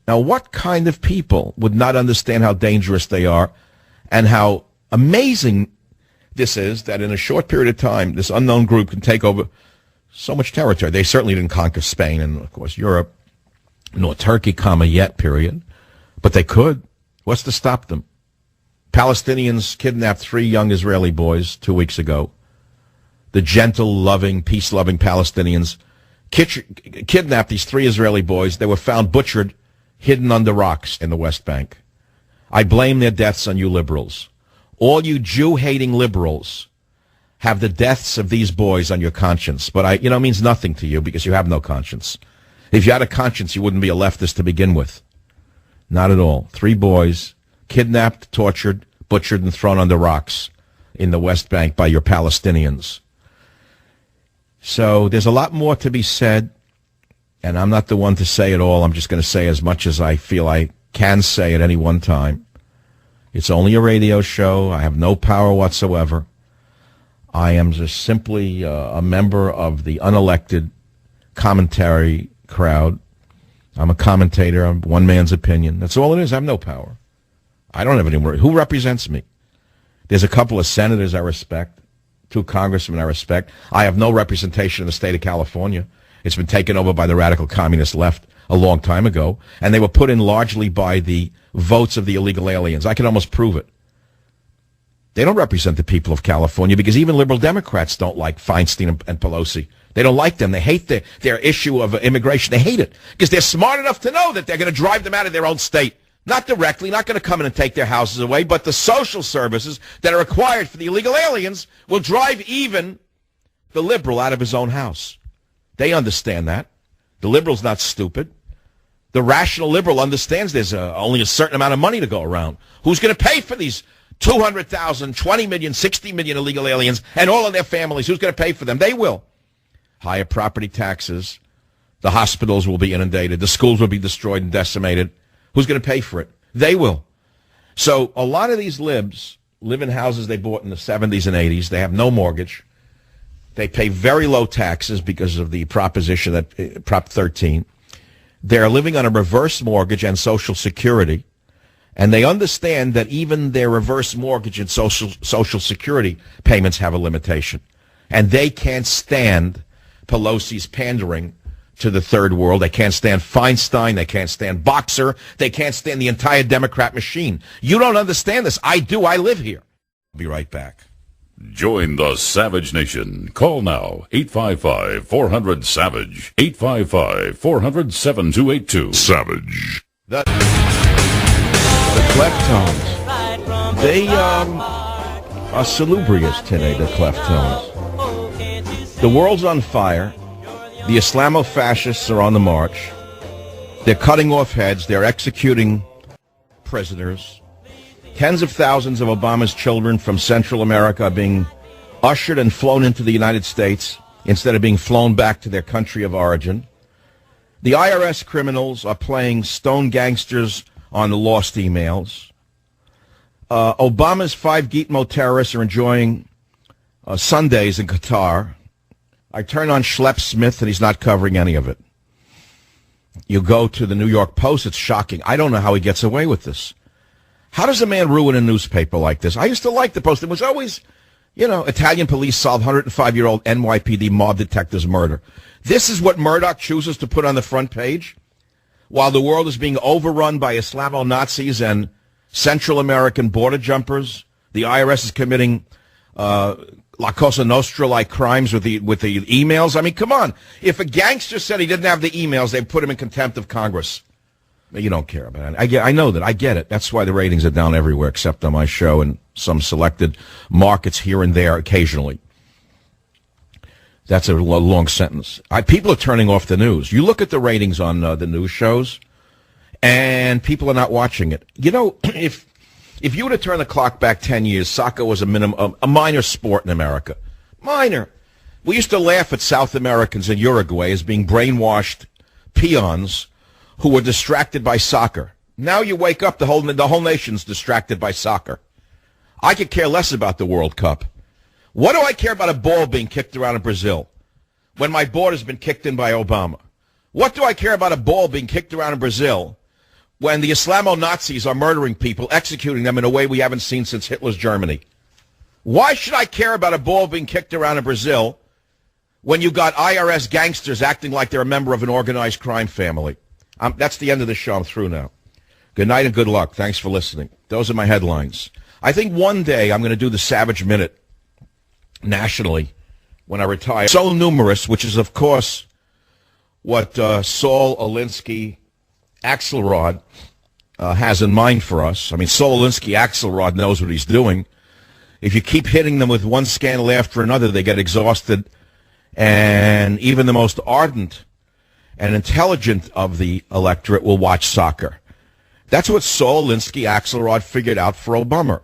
Now, what kind of people would not understand how dangerous they are and how amazing this is that in a short period of time, this unknown group can take over so much territory? They certainly didn't conquer Spain and, of course, Europe, nor Turkey, yet, period. But they could. What's to stop them? Palestinians kidnapped 3 young Israeli boys 2 weeks ago. The gentle, loving, peace-loving Palestinians kidnapped these 3 Israeli boys. They were found butchered, hidden under rocks in the West Bank. I blame their deaths on you liberals. All you Jew-hating liberals have the deaths of these boys on your conscience. But it means nothing to you because you have no conscience. If you had a conscience, you wouldn't be a leftist to begin with. Not at all. 3 boys kidnapped, tortured, butchered, and thrown under rocks in the West Bank by your Palestinians. So there's a lot more to be said. And I'm not the one to say it all. I'm just going to say as much as I feel I can say at any one time. It's only a radio show. I have no power whatsoever. I am just simply a member of the unelected commentary crowd. I'm a commentator. I'm one man's opinion. That's all it is. I have no power. I don't have any worry. Who represents me? There's a couple of senators I respect, 2 congressmen I respect. I have no representation in the state of California. It's been taken over by the radical communist left a long time ago, and they were put in largely by the votes of the illegal aliens. I can almost prove it. They don't represent the people of California because even liberal Democrats don't like Feinstein and Pelosi. They don't like them. They hate their issue of immigration. They hate it because they're smart enough to know that they're going to drive them out of their own state. Not directly, not going to come in and take their houses away, but the social services that are required for the illegal aliens will drive even the liberal out of his own house. They understand that. The liberal's not stupid. The rational liberal understands there's only a certain amount of money to go around. Who's going to pay for these 200,000, 20 million, 60 million illegal aliens and all of their families? Who's going to pay for them? They will. Higher property taxes. The hospitals will be inundated. The schools will be destroyed and decimated. Who's going to pay for it? They will. So a lot of these libs live in houses they bought in the 70s and 80s. They have no mortgage. They pay very low taxes because of the proposition that Prop 13. They're living on a reverse mortgage and Social Security, And they understand that even their reverse mortgage and social security payments have a limitation. And they can't stand Pelosi's pandering to the third world. They can't stand Feinstein. They can't stand Boxer. They can't stand the entire Democrat machine. You don't understand this. I do. I live here. I'll be right back. Join the Savage Nation. Call now, 855-400-SAVAGE, 855-400-7282. Savage. The Cleftones, they are salubrious today, the Cleftones. The world's on fire. The Islamo-fascists are on the march. They're cutting off heads. They're executing prisoners. Tens of thousands of Obama's children from Central America are being ushered and flown into the United States instead of being flown back to their country of origin. The IRS criminals are playing stone gangsters on the lost emails. Obama's 5 Gitmo terrorists are enjoying Sundays in Qatar. I turn on Schlepp Smith, and he's not covering any of it. You go to the New York Post, it's shocking. I don't know how he gets away with this. How does a man ruin a newspaper like this? I used to like the Post. It was always, Italian police solve 105-year-old NYPD mob detective's murder. This is what Murdoch chooses to put on the front page? While the world is being overrun by Islamo-Nazis and Central American border jumpers, the IRS is committing La Cosa Nostra-like crimes with the emails. I mean, come on. If a gangster said he didn't have the emails, they'd put him in contempt of Congress. You don't care about it. I know that. I get it. That's why the ratings are down everywhere except on my show and some selected markets here and there occasionally. That's a long sentence. People are turning off the news. You look at the ratings on the news shows, and people are not watching it. If you were to turn the clock back 10 years, soccer was a minor sport in America. Minor. We used to laugh at South Americans in Uruguay as being brainwashed peons who were distracted by soccer. Now you wake up, the whole nation's distracted by soccer. I could care less about the World Cup. What do I care about a ball being kicked around in Brazil when my border's been kicked in by Obama? What do I care about a ball being kicked around in Brazil when the Islamo-Nazis are murdering people, executing them in a way we haven't seen since Hitler's Germany? Why should I care about a ball being kicked around in Brazil when you got IRS gangsters acting like they're a member of an organized crime family? That's the end of the show. I'm through now. Good night and good luck. Thanks for listening. Those are my headlines. I think one day I'm going to do the Savage Minute nationally when I retire. So numerous, which is, of course, what Saul Alinsky Axelrod has in mind for us. I mean, Saul Alinsky Axelrod knows what he's doing. If you keep hitting them with one scandal after another, they get exhausted, and even the most ardent and intelligent of the electorate will watch soccer. That's what Saul Alinsky Axelrod figured out for Obama,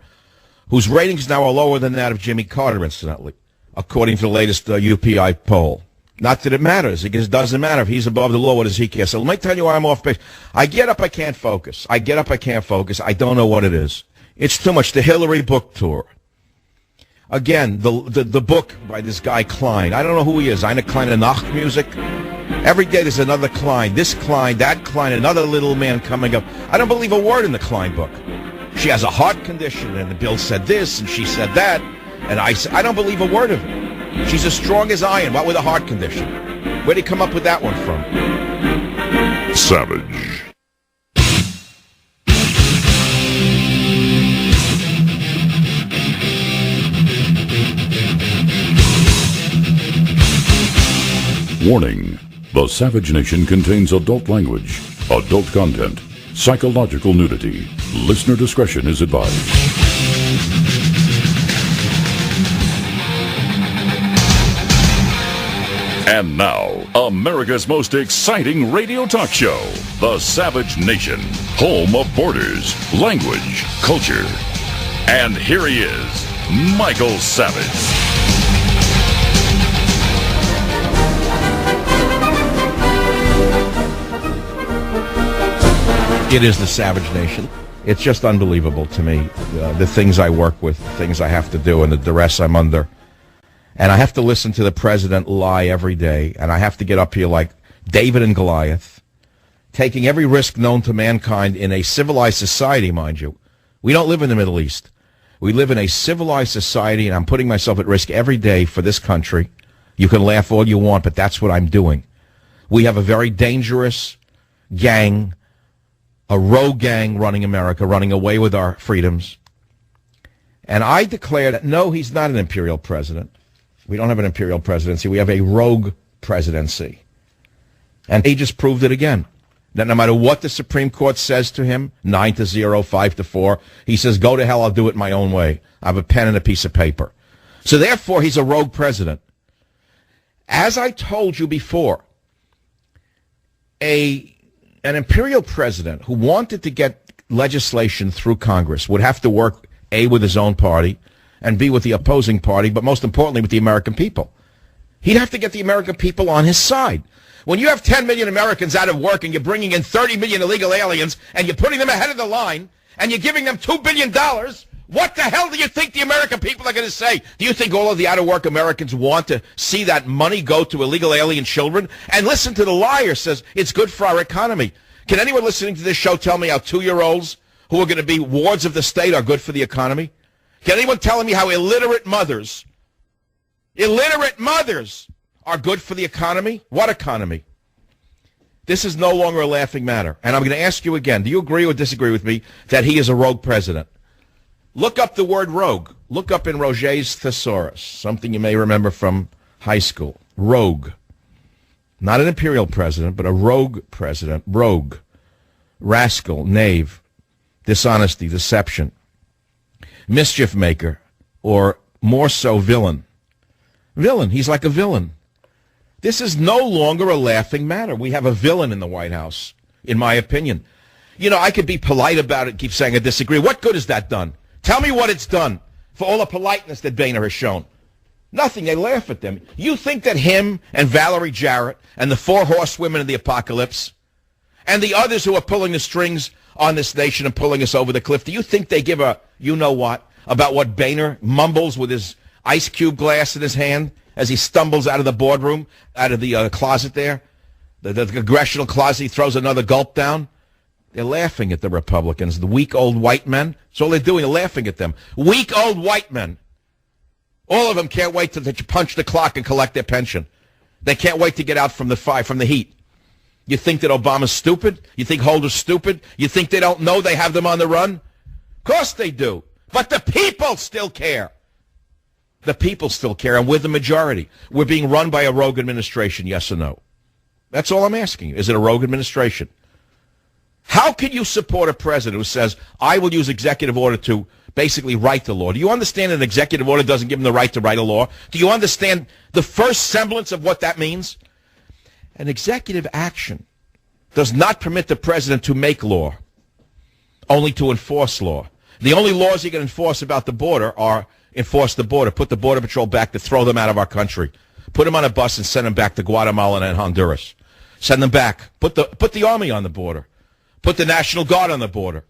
whose ratings now are lower than that of Jimmy Carter, incidentally, according to the latest UPI poll. Not that it matters. It just doesn't matter. If he's above the law, what does he care? So let me tell you why I'm off base. I get up, I can't focus. I don't know what it is. It's too much. The Hillary book tour. Again, the book by this guy Klein. I don't know who he is. Eine kleine Nachtmusik. Every day there's another Klein. This Klein, that Klein, another little man coming up. I don't believe a word in the Klein book. She has a heart condition, and the Bill said this, and she said that, and I don't believe a word of it. She's as strong as iron. What with a heart condition? Where'd he come up with that one from? Savage. Warning. The Savage Nation contains adult language, adult content, psychological nudity. Listener discretion is advised. And now, America's most exciting radio talk show, The Savage Nation, home of borders, language, culture. And here he is, Michael Savage. It is the Savage Nation. It's just unbelievable to me, the things I work with, the things I have to do, and the duress I'm under. And I have to listen to the president lie every day, and I have to get up here like David and Goliath taking every risk known to mankind in a civilized society, mind you. We don't live in the Middle East. We live in a civilized society, and I'm putting myself at risk every day for this country. You can laugh all you want, but that's what I'm doing. We have a very dangerous gang, a rogue gang running America, running away with our freedoms. And I declare that, no, he's not an imperial president. We don't have an imperial presidency. We have a rogue presidency. And he just proved it again. That no matter what the Supreme Court says to him, 9-0, 5-4, he says, go to hell, I'll do it my own way. I have a pen and a piece of paper. So therefore, he's a rogue president. As I told you before, an imperial president who wanted to get legislation through Congress would have to work, A, with his own party, and B, with the opposing party, but most importantly, with the American people. He'd have to get the American people on his side. When you have 10 million Americans out of work and you're bringing in 30 million illegal aliens and you're putting them ahead of the line and you're giving them $2 billion, what the hell do you think the American people are going to say? Do you think all of the out-of-work Americans want to see that money go to illegal alien children? And listen to the liar says it's good for our economy. Can anyone listening to this show tell me how 2-year-olds who are going to be wards of the state are good for the economy? Can anyone tell me how illiterate mothers are good for the economy? What economy? This is no longer a laughing matter. And I'm going to ask you again, do you agree or disagree with me that he is a rogue president? Look up the word rogue. Look up in Roget's Thesaurus, something you may remember from high school. Rogue. Not an imperial president, but a rogue president. Rogue. Rascal. Knave. Dishonesty. Deception. Mischief maker. Or more so, villain. Villain. He's like a villain. This is no longer a laughing matter. We have a villain in the White House, in my opinion. You know, I could be polite about it, keep saying I disagree. What good has that done? Tell me what it's done for all the politeness that Boehner has shown. Nothing. They laugh at them. You think that him and Valerie Jarrett and the 4 horsewomen of the apocalypse and the others who are pulling the strings on this nation and pulling us over the cliff, do you think they give a you-know-what about what Boehner mumbles with his ice cube glass in his hand as he stumbles out of the boardroom, out of the closet there, the congressional closet, he throws another gulp down? They're laughing at the Republicans, the weak old white men. That's all they're doing, they're laughing at them. Weak old white men. All of them can't wait to punch the clock and collect their pension. They can't wait to get out from the fire, from the heat. You think that Obama's stupid? You think Holder's stupid? You think they don't know they have them on the run? Of course they do. But the people still care. The people still care, and we're the majority. We're being run by a rogue administration, yes or no? That's all I'm asking you. Is it a rogue administration? How can you support a president who says, I will use executive order to basically write the law? Do you understand an executive order doesn't give him the right to write a law? Do you understand the first semblance of what that means? An executive action does not permit the president to make law, only to enforce law. The only laws he can enforce about the border are enforce the border, put the Border Patrol back, to throw them out of our country, put them on a bus and send them back to Guatemala and Honduras. Send them back. Put the Army on the border. Put the National Guard on the border.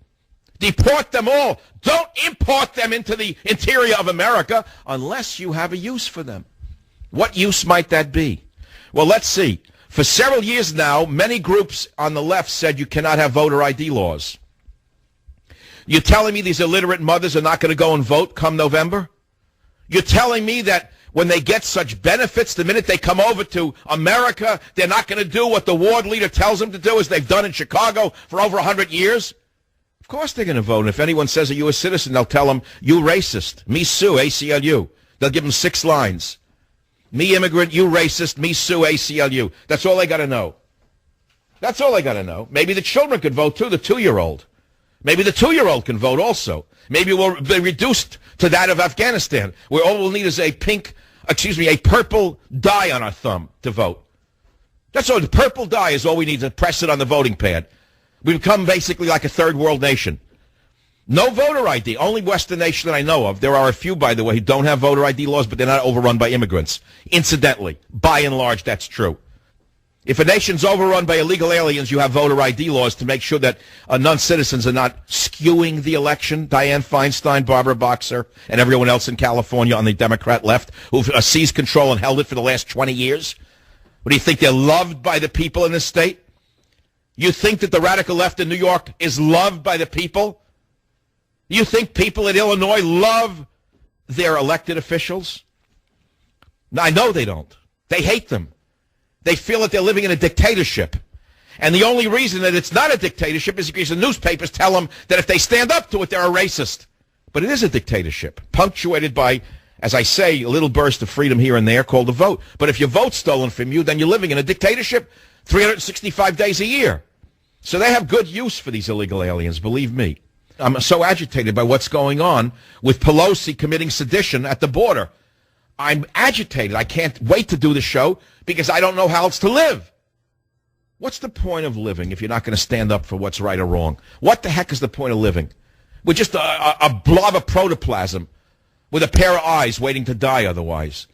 Deport them all. Don't import them into the interior of America unless you have a use for them. What use might that be? Well, let's see. For several years now, many groups on the left said you cannot have voter ID laws. You're telling me these illiterate mothers are not going to go and vote come November? You're telling me that when they get such benefits, the minute they come over to America, they're not going to do what the ward leader tells them to do, as they've done in Chicago for over 100 years? Of course they're going to vote. And if anyone says, are you a citizen, they'll tell them, you racist. Me sue, ACLU. They'll give them 6 lines. Me immigrant, you racist. Me sue, ACLU. That's all they got to know. That's all they got to know. Maybe the children could vote, too, the 2-year-old. Maybe the 2-year-old can vote also. Maybe we'll be reduced to that of Afghanistan, where all we'll need is a purple dye on our thumb to vote. That's all. The purple dye is all we need to press it on the voting pad. We become basically like a third world nation. No voter ID. Only Western nation that I know of. There are a few, by the way, who don't have voter ID laws, but they're not overrun by immigrants. Incidentally, by and large, that's true. If a nation's overrun by illegal aliens, you have voter ID laws to make sure that non-citizens are not skewing the election. Dianne Feinstein, Barbara Boxer, and everyone else in California on the Democrat left who've seized control and held it for the last 20 years. What do you think? They're loved by the people in this state? You think that the radical left in New York is loved by the people? You think people in Illinois love their elected officials? No, I know they don't. They hate them. They feel that they're living in a dictatorship. And the only reason that it's not a dictatorship is because the newspapers tell them that if they stand up to it, they're a racist. But it is a dictatorship, punctuated by, as I say, a little burst of freedom here and there called a vote. But if your vote's stolen from you, then you're living in a dictatorship 365 days a year. So they have good use for these illegal aliens, believe me. I'm so agitated by what's going on with Pelosi committing sedition at the border. I'm agitated. I can't wait to do the show because I don't know how else to live. What's the point of living if you're not going to stand up for what's right or wrong? What the heck is the point of living? We're just a blob of protoplasm with a pair of eyes waiting to die otherwise.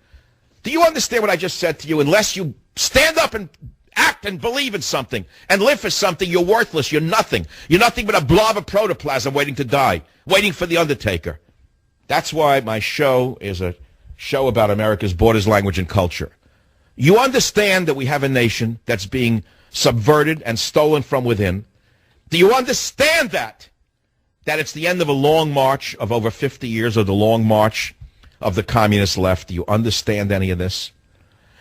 Do you understand what I just said to you? Unless you stand up and act and believe in something and live for something, you're worthless. You're nothing. You're nothing but a blob of protoplasm waiting to die, waiting for the undertaker. That's why my show is a show about America's borders, language, and culture. You understand that we have a nation that's being subverted and stolen from within. Do you understand that? That it's the end of a long march of over 50 years, or the long march of the communist left? Do you understand any of this?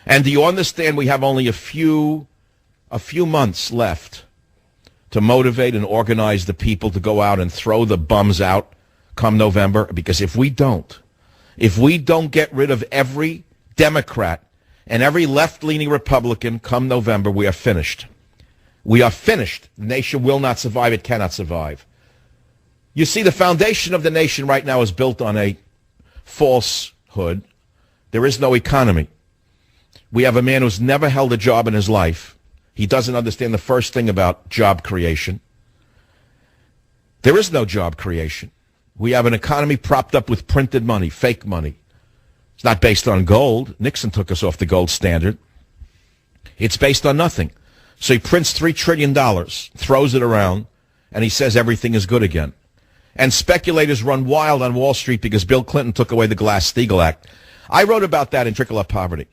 And do you understand we have only a few months left to motivate and organize the people to go out and throw the bums out come November? Because if we don't get rid of every Democrat and every left-leaning Republican come November, we are finished. We are finished. The nation will not survive. It cannot survive. You see, the foundation of the nation right now is built on a falsehood. There is no economy. We have a man who's never held a job in his life. He doesn't understand the first thing about job creation. There is no job creation. We have an economy propped up with printed money, fake money. It's not based on gold. Nixon took us off the gold standard. It's based on nothing. So he prints $3 trillion, throws it around, and he says everything is good again. And speculators run wild on Wall Street because Bill Clinton took away the Glass-Steagall Act. I wrote about that in Trickle Up Poverty.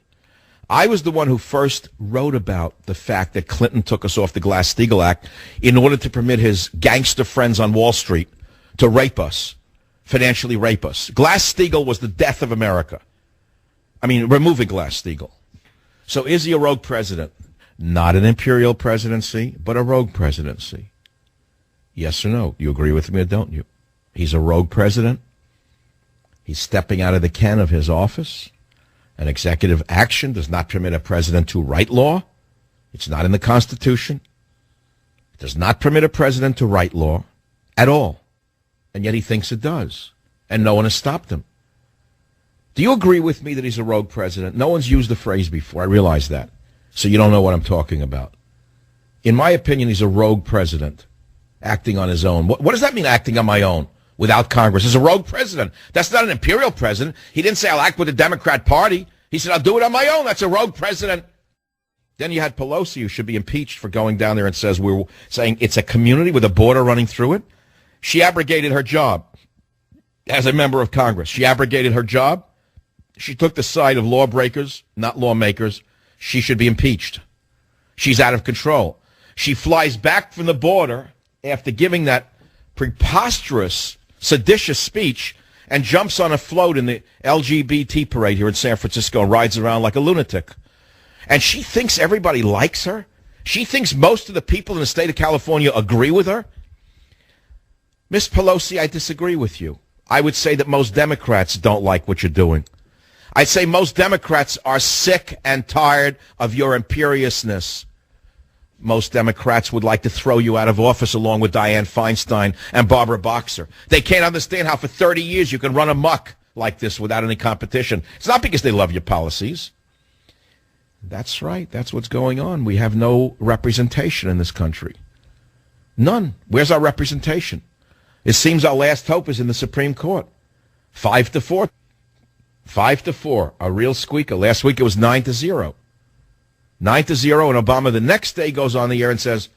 I was the one who first wrote about the fact that Clinton took us off the Glass-Steagall Act in order to permit his gangster friends on Wall Street to rape us, financially rape us. Glass-Steagall was the death of America. I mean, removing Glass-Steagall. So is he a rogue president? Not an imperial presidency, but a rogue presidency. Yes or no? You agree with me or don't you? He's a rogue president. He's stepping out of the ken of his office. An executive action does not permit a president to write law. It's not in the Constitution. It does not permit a president to write law at all. And yet he thinks it does. And no one has stopped him. Do you agree with me that he's a rogue president? No one's used the phrase before. I realize that. So you don't know what I'm talking about. In my opinion, he's a rogue president acting on his own. What does that mean, acting on my own, without Congress? He's a rogue president. That's not an imperial president. He didn't say, I'll act with the Democrat Party. He said, I'll do it on my own. That's a rogue president. Then you had Pelosi, who should be impeached for going down there and we're saying it's a community with a border running through it. She abrogated her job as a member of Congress. She abrogated her job. She took the side of lawbreakers, not lawmakers. She should be impeached. She's out of control. She flies back from the border after giving that preposterous, seditious speech and jumps on a float in the LGBT parade here in San Francisco and rides around like a lunatic. And she thinks everybody likes her. She thinks most of the people in the state of California agree with her. Miss Pelosi, I disagree with you. I would say that most Democrats don't like what you're doing. I'd say most Democrats are sick and tired of your imperiousness. Most Democrats would like to throw you out of office along with Dianne Feinstein and Barbara Boxer. They can't understand how for 30 years you can run amok like this without any competition. It's not because they love your policies. That's right. That's what's going on. We have no representation in this country. None. Where's our representation? It seems our last hope is in the Supreme Court. 5-4. 5-4. A real squeaker. Last week it was 9-0. 9-0, and Obama the next day goes on the air and says,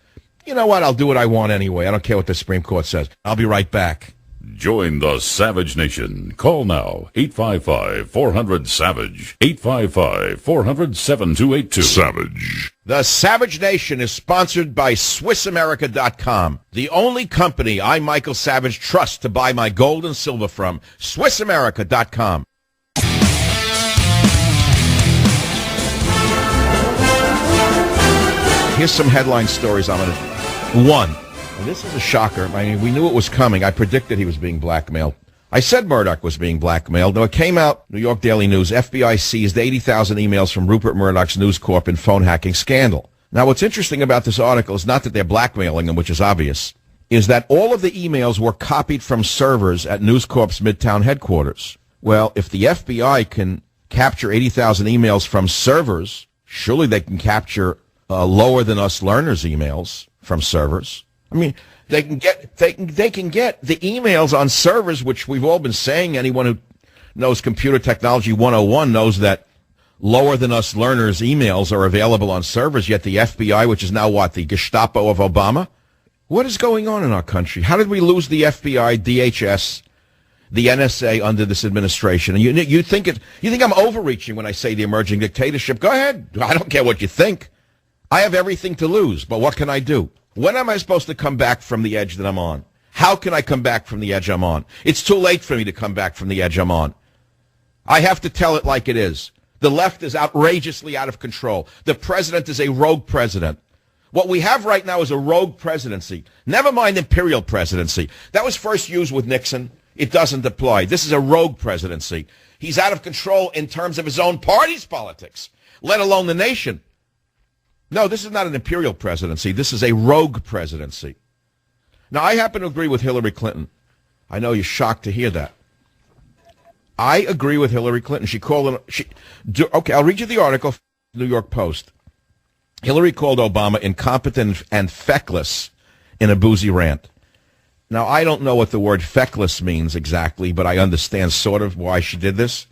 you know what, I'll do what I want anyway. I don't care what the Supreme Court says. I'll be right back. Join the Savage Nation. Call now, 855-400-SAVAGE, 855-400-7282. Savage. The Savage Nation is sponsored by SwissAmerica.com, the only company I, Michael Savage, trust to buy my gold and silver from. SwissAmerica.com. Here's some headline stories I'm going to... One, and this is a shocker. I mean, we knew it was coming. I predicted he was being blackmailed. I said Murdoch was being blackmailed. Now, it came out, New York Daily News, FBI seized 80,000 emails from Rupert Murdoch's News Corp in phone hacking scandal. Now, what's interesting about this article is not that they're blackmailing him, which is obvious, is that all of the emails were copied from servers at News Corp's Midtown headquarters. Well, if the FBI can capture 80,000 emails from servers, surely they can capture lower than us learners emails from servers. I mean, they can get the emails on servers, which we've all been saying. Anyone who knows computer technology 101 knows that lower than us learners emails are available on servers, yet the FBI, which is now what, the Gestapo of Obama? What is going on in our country? How did we lose the FBI, DHS, the NSA under this administration? And you think I'm overreaching when I say the emerging dictatorship? Go ahead. I don't care what you think. I have everything to lose, but what can I do? When am I supposed to come back from the edge that I'm on? How can I come back from the edge I'm on? It's too late for me to come back from the edge I'm on. I have to tell it like it is. The left is outrageously out of control. The president is a rogue president. What we have right now is a rogue presidency. Never mind imperial presidency. That was first used with Nixon. It doesn't apply. This is a rogue presidency. He's out of control in terms of his own party's politics, let alone the nation. No, this is not an imperial presidency. This is a rogue presidency. Now, I happen to agree with Hillary Clinton. I know you're shocked to hear that. I agree with Hillary Clinton. She called him... Okay, I'll read you the article, New York Post. Hillary called Obama incompetent and feckless in a boozy rant. Now, I don't know what the word feckless means exactly, but I understand sort of why she did this.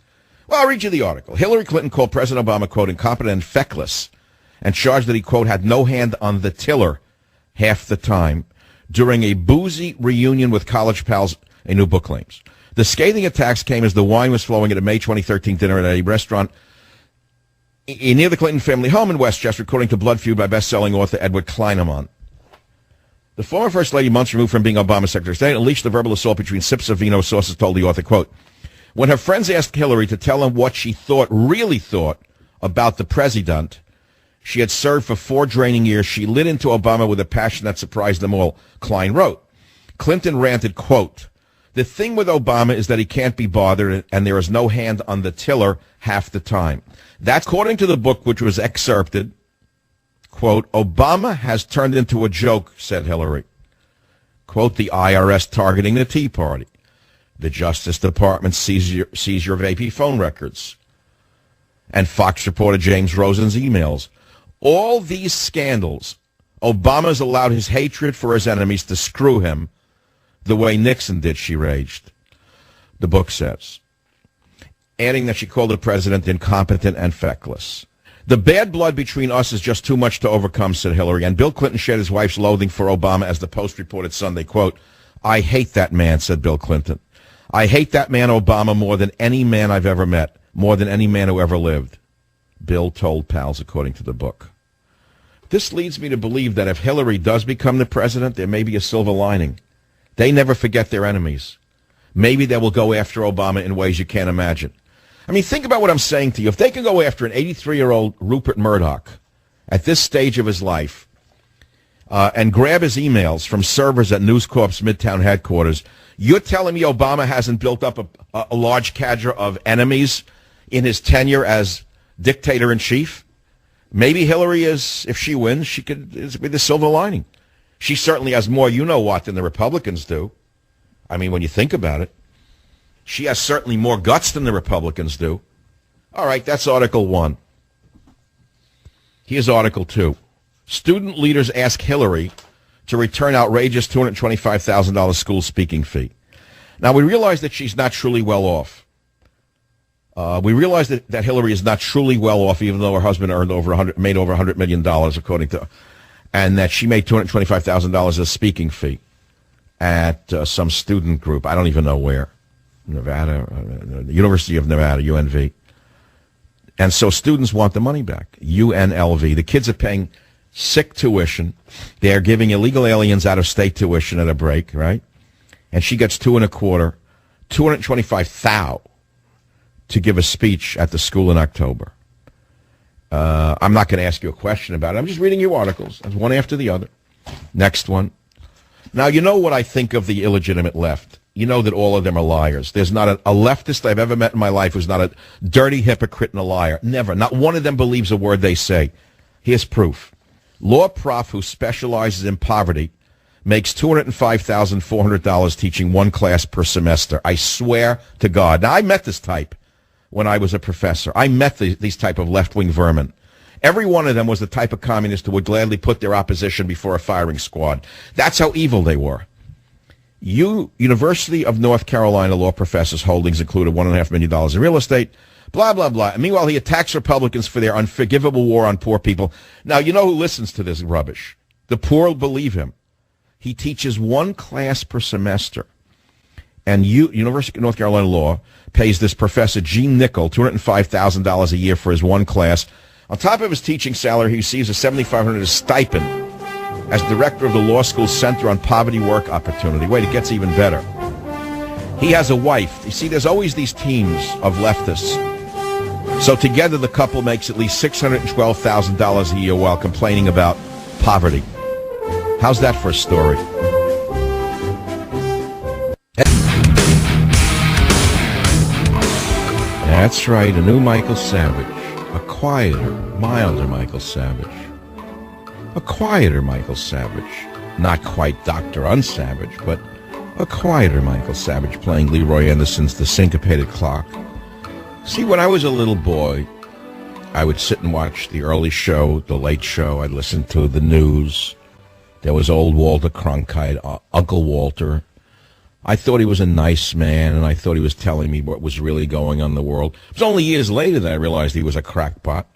Well, I'll read you the article. Hillary Clinton called President Obama, quote, incompetent and feckless, and charged that he, quote, had no hand on the tiller half the time during a boozy reunion with college pals, a new book claims. The scathing attacks came as the wine was flowing at a May 2013 dinner at a restaurant near the Clinton family home in Westchester, according to Blood Feud by best-selling author Edward Kleineman. The former First Lady, months removed from being Obama's Secretary of State, unleashed the verbal assault between sips of vino, sources told the author, quote, when her friends asked Hillary to tell them what she really thought about the president she had served for 4 draining years, she lit into Obama with a passion that surprised them all, Klein wrote. Clinton ranted, quote, the thing with Obama is that he can't be bothered and there is no hand on the tiller half the time. That's according to the book, which was excerpted. Quote, Obama has turned into a joke, said Hillary. Quote, the IRS targeting the Tea Party. The Justice Department seized your AP phone records. And Fox reporter James Rosen's emails. All these scandals, Obama's allowed his hatred for his enemies to screw him the way Nixon did, she raged. The book says, adding that she called the president incompetent and feckless. The bad blood between us is just too much to overcome, said Hillary, and Bill Clinton shared his wife's loathing for Obama, as the Post reported Sunday, quote, I hate that man, said Bill Clinton. I hate that man Obama more than any man I've ever met, more than any man who ever lived. Bill told pals, according to the book. This leads me to believe that if Hillary does become the president, there may be a silver lining. They never forget their enemies. Maybe they will go after Obama in ways you can't imagine. I mean, think about what I'm saying to you. If they can go after an 83-year-old Rupert Murdoch at this stage of his life and grab his emails from servers at News Corp's Midtown headquarters, you're telling me Obama hasn't built up a large cadre of enemies in his tenure as dictator-in-chief? Maybe Hillary is, if she wins, she could be the silver lining. She certainly has more you-know-what than the Republicans do. I mean, when you think about it. She has certainly more guts than the Republicans do. All right, that's Article 1. Here's Article 2. Student leaders ask Hillary to return outrageous $225,000 school speaking fee. Now, we realize that she's not truly well off. We realize that Hillary is not truly well off, even though her husband made over $100 million, according to, and that she made $225,000 as a speaking fee. at some student group. I don't even know where. Nevada, the University of Nevada, UNV. And so students want the money back. UNLV. The kids are paying sick tuition. They're giving illegal aliens out-of-state tuition at a break, right? And she gets $225,000 to give a speech at the school in October. I'm not going to ask you a question about it. I'm just reading you articles, one after the other. Next one. Now, you know what I think of the illegitimate left. You know that all of them are liars. There's not a leftist I've ever met in my life who's not a dirty hypocrite and a liar. Never. Not one of them believes a word they say. Here's proof. Law prof who specializes in poverty makes $205,400 teaching one class per semester. I swear to God. Now, I met this type when I was a professor. I met these type of left-wing vermin. Every one of them was the type of communist who would gladly put their opposition before a firing squad. That's how evil they were. University of North Carolina law professor's holdings included $1.5 million in real estate, blah, blah, blah. And meanwhile, he attacks Republicans for their unforgivable war on poor people. Now, you know who listens to this rubbish? The poor believe him. He teaches one class per semester. And University of North Carolina Law pays this professor, Gene Nickel, $205,000 a year for his one class. On top of his teaching salary, he receives a $7,500 stipend as director of the law school's Center on Poverty Work Opportunity. Wait, it gets even better. He has a wife. You see, there's always these teams of leftists. So together, the couple makes at least $612,000 a year while complaining about poverty. How's that for a story? That's right, a new Michael Savage. A quieter, milder Michael Savage. A quieter Michael Savage. Not quite Dr. Unsavage, but a quieter Michael Savage playing Leroy Anderson's The Syncopated Clock. See, when I was a little boy, I would sit and watch the early show, the late show. I'd listen to the news. There was old Walter Cronkite, Uncle Walter. I thought he was a nice man, and I thought he was telling me what was really going on in the world. It was only years later that I realized he was a crackpot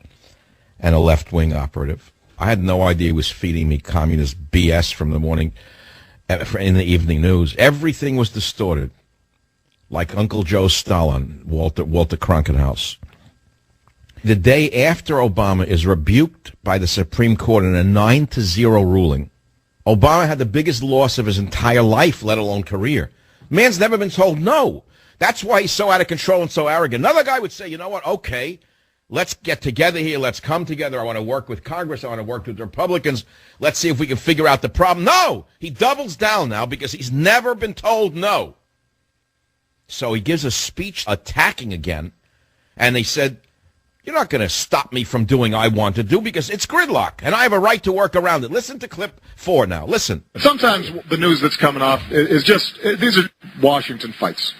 and a left-wing operative. I had no idea he was feeding me communist BS from the morning in the evening news. Everything was distorted, like Uncle Joe Stalin, Walter Cronkite House. The day after Obama is rebuked by the Supreme Court in a 9-0 ruling, Obama had the biggest loss of his entire life, let alone career. Man's never been told no. That's why he's so out of control and so arrogant. Another guy would say, you know what, okay, let's get together here. Let's come together. I want to work with Congress. I want to work with Republicans. Let's see if we can figure out the problem. No! He doubles down now because he's never been told no. So he gives a speech attacking again, and they said, you're not going to stop me from doing what I want to do because it's gridlock, and I have a right to work around it. Listen to clip 4 now. Listen. Sometimes the news that's coming off is just, these are Washington fights.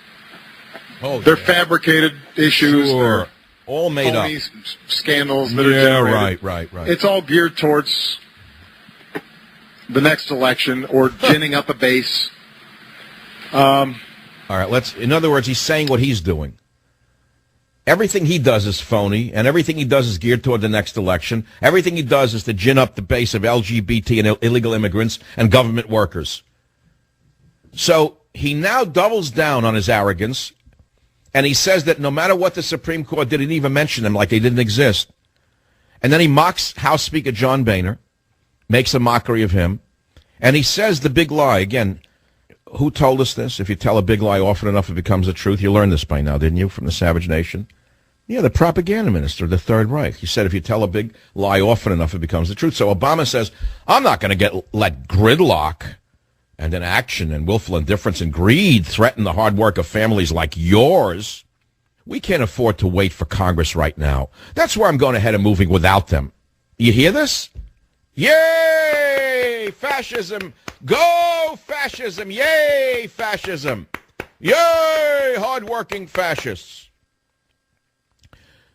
Oh, they're fabricated issues. Sure. They're all made up. Scandals that are generated. Right. It's all geared towards the next election or ginning up a base. All right, in other words, he's saying what he's doing. Everything he does is phony, and everything he does is geared toward the next election. Everything he does is to gin up the base of LGBT and illegal immigrants and government workers. So he now doubles down on his arrogance, and he says that no matter what the Supreme Court did, he didn't even mention them like they didn't exist. And then he mocks House Speaker John Boehner, makes a mockery of him, and he says the big lie. Again, who told us this? If you tell a big lie often enough, it becomes the truth. You learned this by now, didn't you, from the Savage Nation? Yeah, the propaganda minister of the Third Reich. He said if you tell a big lie often enough, it becomes the truth. So Obama says, I'm not going to let gridlock and inaction and willful indifference and greed threaten the hard work of families like yours. We can't afford to wait for Congress right now. That's where I'm going ahead and moving without them. You hear this? Yay, fascism. Go, fascism. Yay, fascism. Yay, hardworking fascists.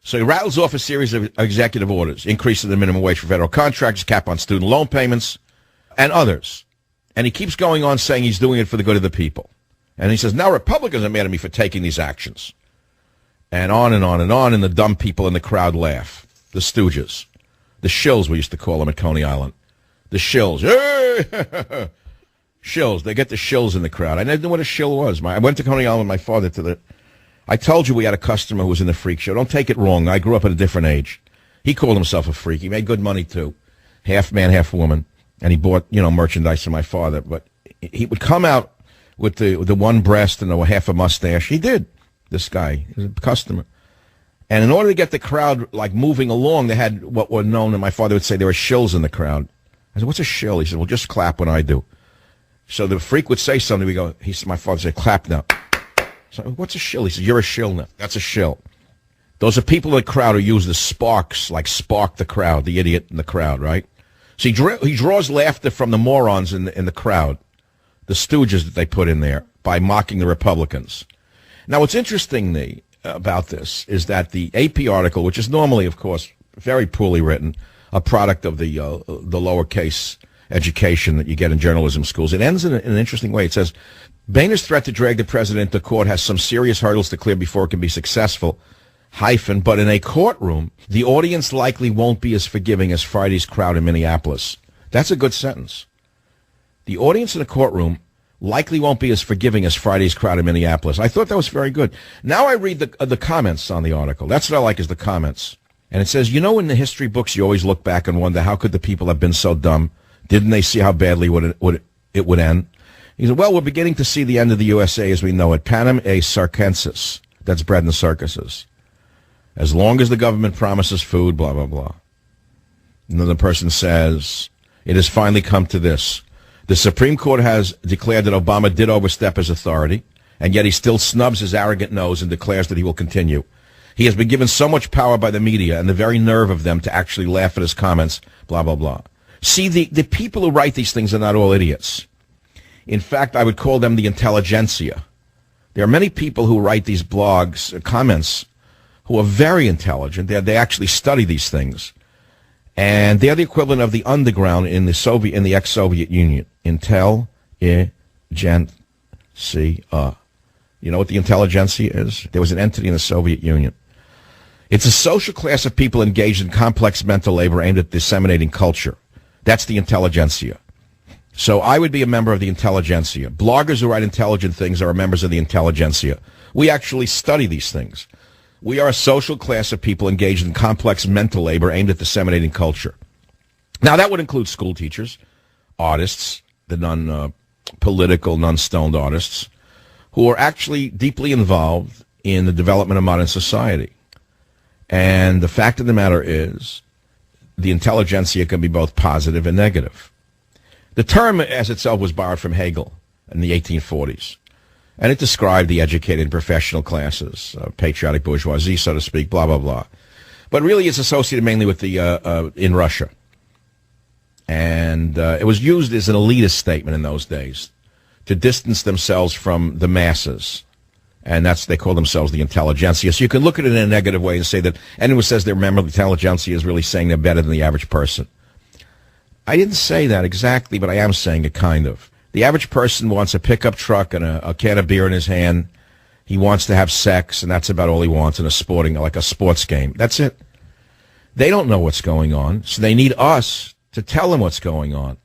So he rattles off a series of executive orders, increasing the minimum wage for federal contractors, cap on student loan payments, and others. And he keeps going on saying he's doing it for the good of the people. And he says, now Republicans are mad at me for taking these actions. And on and on and on, and the dumb people in the crowd laugh. The stooges. The shills, we used to call them at Coney Island. The shills. Hey! Shills. They get the shills in the crowd. I didn't know what a shill was. I went to Coney Island with my father I told you we had a customer who was in the freak show. Don't take it wrong. I grew up at a different age. He called himself a freak. He made good money, too. Half man, half woman. And he bought, merchandise for my father. But he would come out with the one breast and half a mustache. He did, this guy. He was a customer. And in order to get the crowd, moving along, they had what were known, and my father would say there were shills in the crowd. I said, what's a shill? He said, well, just clap when I do. So the freak would say something. My father said, clap now. So, what's a shill? He said, you're a shill now. That's a shill. Those are people in the crowd who use the sparks, like spark the crowd, the idiot in the crowd, right? So he draws laughter from the morons in the crowd, the stooges that they put in there, by mocking the Republicans. Now, what's interesting about this is that the AP article, which is normally, of course, very poorly written, a product of the lowercase education that you get in journalism schools, it ends in an interesting way. It says, Boehner's threat to drag the president to court has some serious hurdles to clear before it can be successful, but in a courtroom, the audience likely won't be as forgiving as Friday's crowd in Minneapolis. That's a good sentence. The audience in the courtroom likely won't be as forgiving as Friday's crowd in Minneapolis. I thought that was very good. Now I read the comments on the article. That's what I like, is the comments. And it says, in the history books, you always look back and wonder, how could the people have been so dumb? Didn't they see how badly it would end? He said, well, we're beginning to see the end of the USA as we know it. Panem et circenses. That's bread in the circuses. As long as the government promises food, blah, blah, blah. Another person says, it has finally come to this. The Supreme Court has declared that Obama did overstep his authority, and yet he still snubs his arrogant nose and declares that he will continue. He has been given so much power by the media and the very nerve of them to actually laugh at his comments, blah, blah, blah. See, the people who write these things are not all idiots. In fact, I would call them the intelligentsia. There are many people who write these blogs, comments, who are very intelligent. They actually study these things. And they're the equivalent of the underground in the ex-Soviet Union. Intelligentsia. You know what the intelligentsia is? There was an entity in the Soviet Union. It's a social class of people engaged in complex mental labor aimed at disseminating culture. That's the intelligentsia. So I would be a member of the intelligentsia. Bloggers who write intelligent things are members of the intelligentsia. We actually study these things. We are a social class of people engaged in complex mental labor aimed at disseminating culture. Now, that would include school teachers, artists, the non-political, non-stoned artists, who are actually deeply involved in the development of modern society. And the fact of the matter is, the intelligentsia can be both positive and negative. The term as itself was borrowed from Hegel in the 1840s, and it described the educated and professional classes, patriotic bourgeoisie, so to speak, blah, blah, blah. But really it's associated mainly with in Russia. And it was used as an elitist statement in those days to distance themselves from the masses. And they call themselves the intelligentsia. So you can look at it in a negative way and say that anyone who says they're a member of the intelligentsia is really saying they're better than the average person. I didn't say that exactly, but I am saying it kind of. The average person wants a pickup truck and a can of beer in his hand. He wants to have sex, and that's about all he wants in a sports game. That's it. They don't know what's going on, so they need us to tell them what's going on.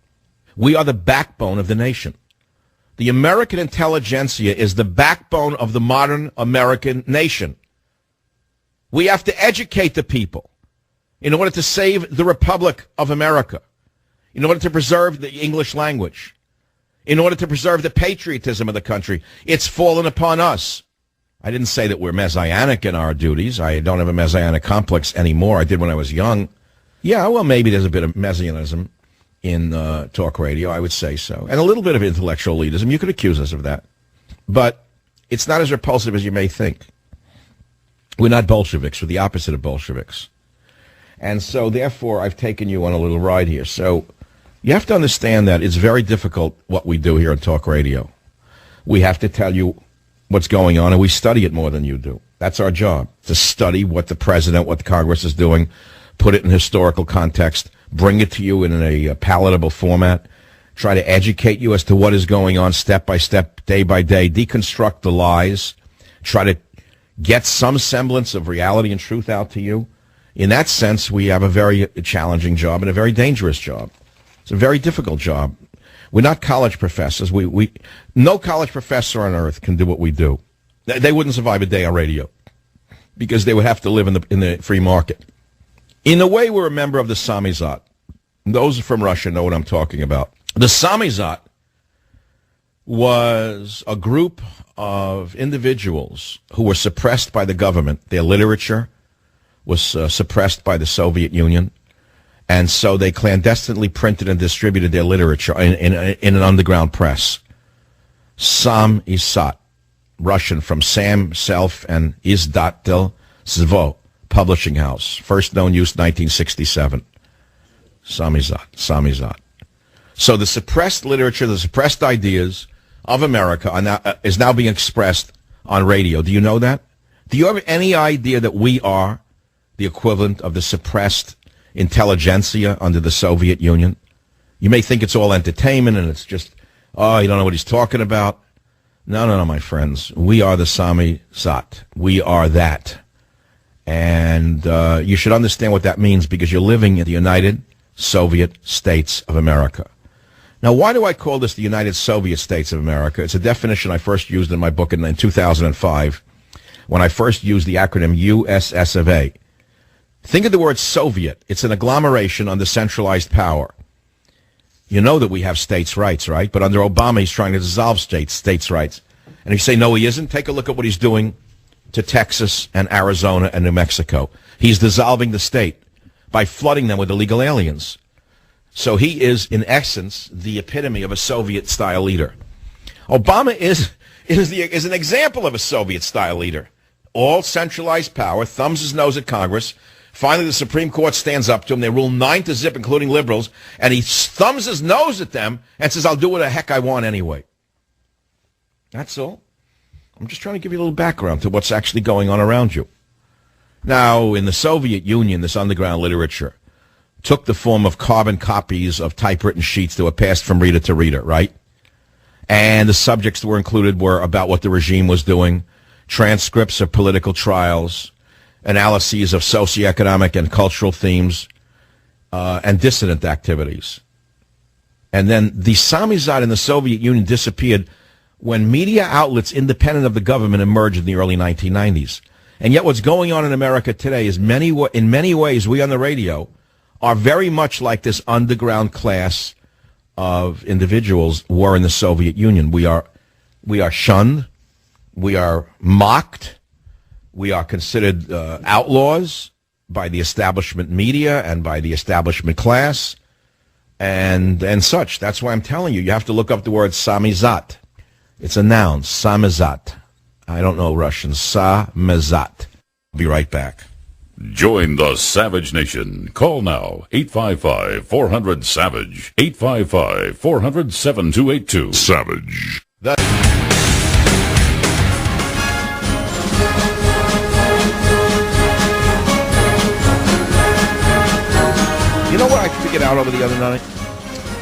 We are the backbone of the nation. The American intelligentsia is the backbone of the modern American nation. We have to educate the people in order to save the Republic of America, in order to preserve the English language, in order to preserve the patriotism of the country. It's fallen upon us. I didn't say that we're messianic in our duties. I don't have a messianic complex anymore. I did when I was young. Yeah, well, maybe there's a bit of messianism in talk radio, I would say so. And a little bit of intellectual elitism. You could accuse us of that. But it's not as repulsive as you may think. We're not Bolsheviks. We're the opposite of Bolsheviks. And so, therefore, I've taken you on a little ride here. So you have to understand that it's very difficult what we do here on talk radio. We have to tell you what's going on, and we study it more than you do. That's our job, to study what the president, what the Congress is doing, put it in historical context, bring it to you in a palatable format, try to educate you as to what is going on step by step, day by day, deconstruct the lies, try to get some semblance of reality and truth out to you. In that sense, we have a very challenging job and a very dangerous job. It's a very difficult job. We're not college professors. No college professor on earth can do what we do. They wouldn't survive a day on radio because they would have to live in the free market. In a way, we're a member of the Samizdat. Those from Russia know what I'm talking about. The Samizdat was a group of individuals who were suppressed by the government. Their literature was suppressed by the Soviet Union, and so they clandestinely printed and distributed their literature in an underground press. Samizdat, Russian from Sam, Self, and Izdatel Zvo, publishing house. First known use 1967. Samizdat. So the suppressed literature, the suppressed ideas of America is now being expressed on radio. Do you know that? Do you have any idea that we are the equivalent of the suppressed intelligentsia under the Soviet Union? You may think it's all entertainment and it's just, oh, you don't know what he's talking about. No, my friends. We are the Samizdat. We are that. And you should understand what that means because you're living in the United Soviet States of America. Now, why do I call this the United Soviet States of America? It's a definition I first used in my book in 2005 when I first used the acronym USS of A. Think of the word Soviet. It's an agglomeration under centralized power. You know that we have states' rights, right? But under Obama, he's trying to dissolve states' rights. And if you say, no, he isn't, take a look at what he's doing to Texas and Arizona and New Mexico. He's dissolving the state by flooding them with illegal aliens. So he is, in essence, the epitome of a Soviet-style leader. Obama is an example of a Soviet-style leader. All centralized power, thumbs his nose at Congress. Finally, the Supreme Court stands up to him. They rule 9-0, including liberals, and he thumbs his nose at them and says, I'll do what the heck I want anyway. That's all. I'm just trying to give you a little background to what's actually going on around you. Now, in the Soviet Union, this underground literature took the form of carbon copies of typewritten sheets that were passed from reader to reader, right? And the subjects that were included were about what the regime was doing, transcripts of political trials, analyses of socioeconomic and cultural themes, and dissident activities. And then the Samizdat in the Soviet Union disappeared when media outlets independent of the government emerged in the early 1990s. And yet what's going on in America today is in many ways we on the radio are very much like this underground class of individuals were in the Soviet Union. We are shunned. We are mocked. We are considered outlaws by the establishment media and by the establishment class and such. That's why I'm telling you, you have to look up the word Samizdat. It's a noun, Samizdat. I don't know Russian. Samizdat. I'll be right back. Join the Savage Nation. Call now, 855-400-SAVAGE. 855-400-7282. Savage. You know what I figured out over the other night?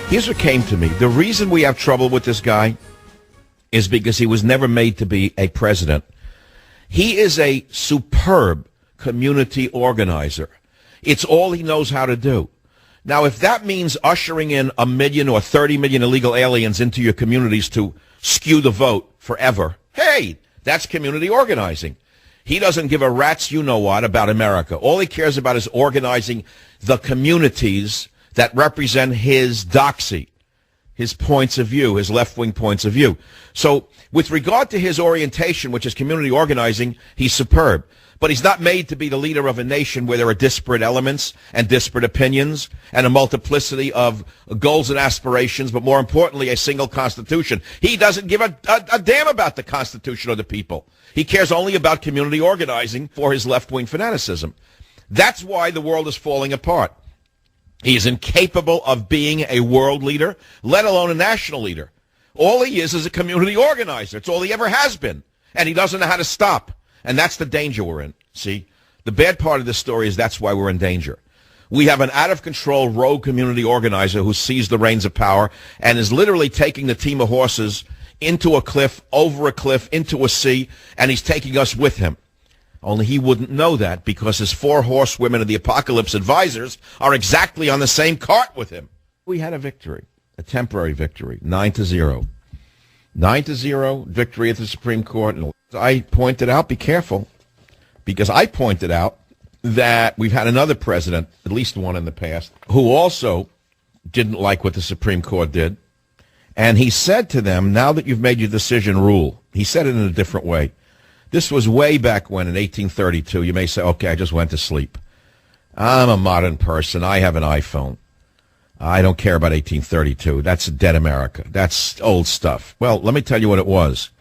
Here's what came to me. The reason we have trouble with this guy is because he was never made to be a president. He is a superb community organizer. It's all he knows how to do. Now, if that means ushering in 1 million or 30 million illegal aliens into your communities to skew the vote forever, hey, that's community organizing. He doesn't give a rat's you-know-what about America. All he cares about is organizing the communities that represent his doxy, his points of view, his left-wing points of view. So with regard to his orientation, which is community organizing, he's superb. But he's not made to be the leader of a nation where there are disparate elements and disparate opinions and a multiplicity of goals and aspirations, but more importantly, a single constitution. He doesn't give a damn about the Constitution or the people. He cares only about community organizing for his left-wing fanaticism. That's why the world is falling apart. He is incapable of being a world leader, let alone a national leader. All he is a community organizer. It's all he ever has been. And he doesn't know how to stop. And that's the danger we're in. See, the bad part of this story is that's why we're in danger. We have an out-of-control rogue community organizer who seized the reins of power and is literally taking the team of horses into a cliff, over a cliff, into a sea, and he's taking us with him. Only he wouldn't know that because his 4 horsewomen of the apocalypse advisors are exactly on the same cart with him. We had a victory. a temporary victory, 9-0. 9-0 victory at the Supreme Court. And I pointed out, be careful, because I pointed out that we've had another president, at least one in the past, who also didn't like what the Supreme Court did. And he said to them, now that you've made your decision, rule. He said it in a different way. This was way back when, in 1832. You may say, okay, I just went to sleep. I'm a modern person. I have an iPhone. I don't care about 1832. That's dead America. That's old stuff. Well, let me tell you what it was.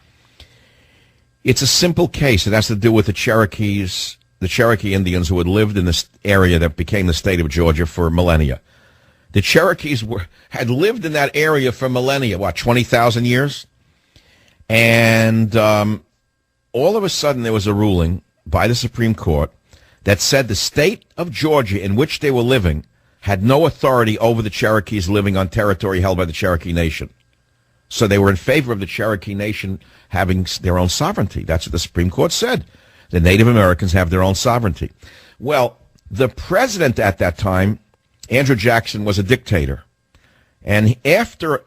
It's a simple case. It has to do with the Cherokee Indians who had lived in this area that became the state of Georgia for millennia. The Cherokees had lived in that area for millennia, 20,000 years? And all of a sudden there was a ruling by the Supreme Court that said the state of Georgia in which they were living had no authority over the Cherokees living on territory held by the Cherokee Nation. So they were in favor of the Cherokee Nation having their own sovereignty. That's what the Supreme Court said. The Native Americans have their own sovereignty. Well, the president at that time, Andrew Jackson, was a dictator. And after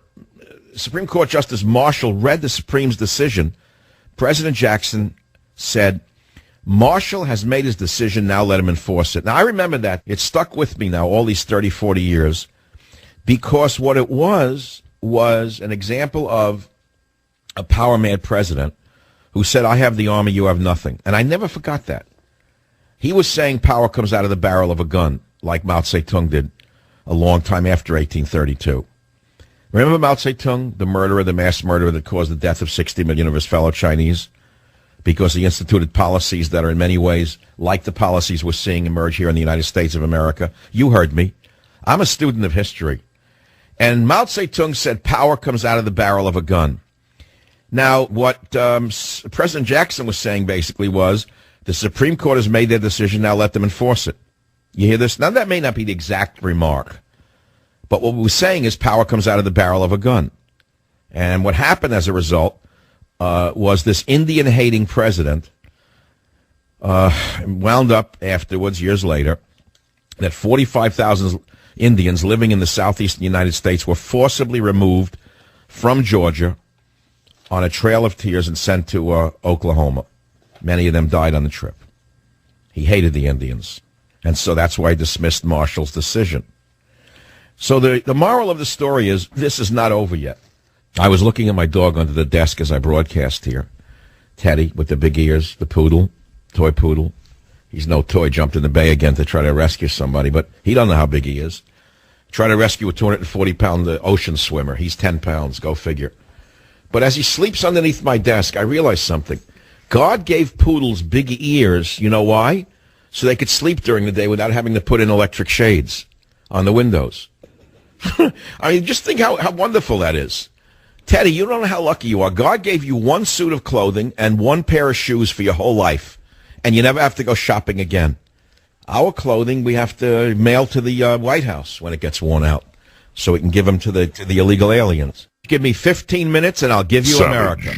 Supreme Court Justice Marshall read the Supreme's decision, President Jackson said, Marshall has made his decision, now let him enforce it. Now, I remember that. It stuck with me now all these 30, 40 years, because what it was an example of a power-mad president who said, I have the army, you have nothing. And I never forgot that. He was saying power comes out of the barrel of a gun, like Mao Zedong did a long time after 1832. Remember Mao Zedong, the murderer, the mass murderer that caused the death of 60 million of his fellow Chinese? Because he instituted policies that are in many ways like the policies we're seeing emerge here in the United States of America. You heard me. I'm a student of history. And Mao Zedong said power comes out of the barrel of a gun. Now, what President Jackson was saying basically was, the Supreme Court has made their decision, now let them enforce it. You hear this? Now, that may not be the exact remark, but what we were saying is power comes out of the barrel of a gun. And what happened as a result was this Indian-hating president wound up afterwards, years later, that 45,000 Indians living in the southeastern United States were forcibly removed from Georgia on a trail of tears and sent to Oklahoma. Many of them died on the trip. He hated the Indians. And so that's why he dismissed Marshall's decision. So the moral of the story is, this is not over yet. I was looking at my dog under the desk as I broadcast here. Teddy, with the big ears, the poodle, toy poodle. He's no toy, jumped in the bay again to try to rescue somebody, but he don't know how big he is. Try to rescue a 240-pound ocean swimmer. He's 10 pounds, go figure. But as he sleeps underneath my desk, I realized something. God gave poodles big ears. You know why? So they could sleep during the day without having to put in electric shades on the windows. I mean, just think how wonderful that is. Teddy, you don't know how lucky you are. God gave you one suit of clothing and one pair of shoes for your whole life, and you never have to go shopping again. Our clothing we have to mail to the White House when it gets worn out, so we can give them to the illegal aliens. Give me 15 minutes, and I'll give you America.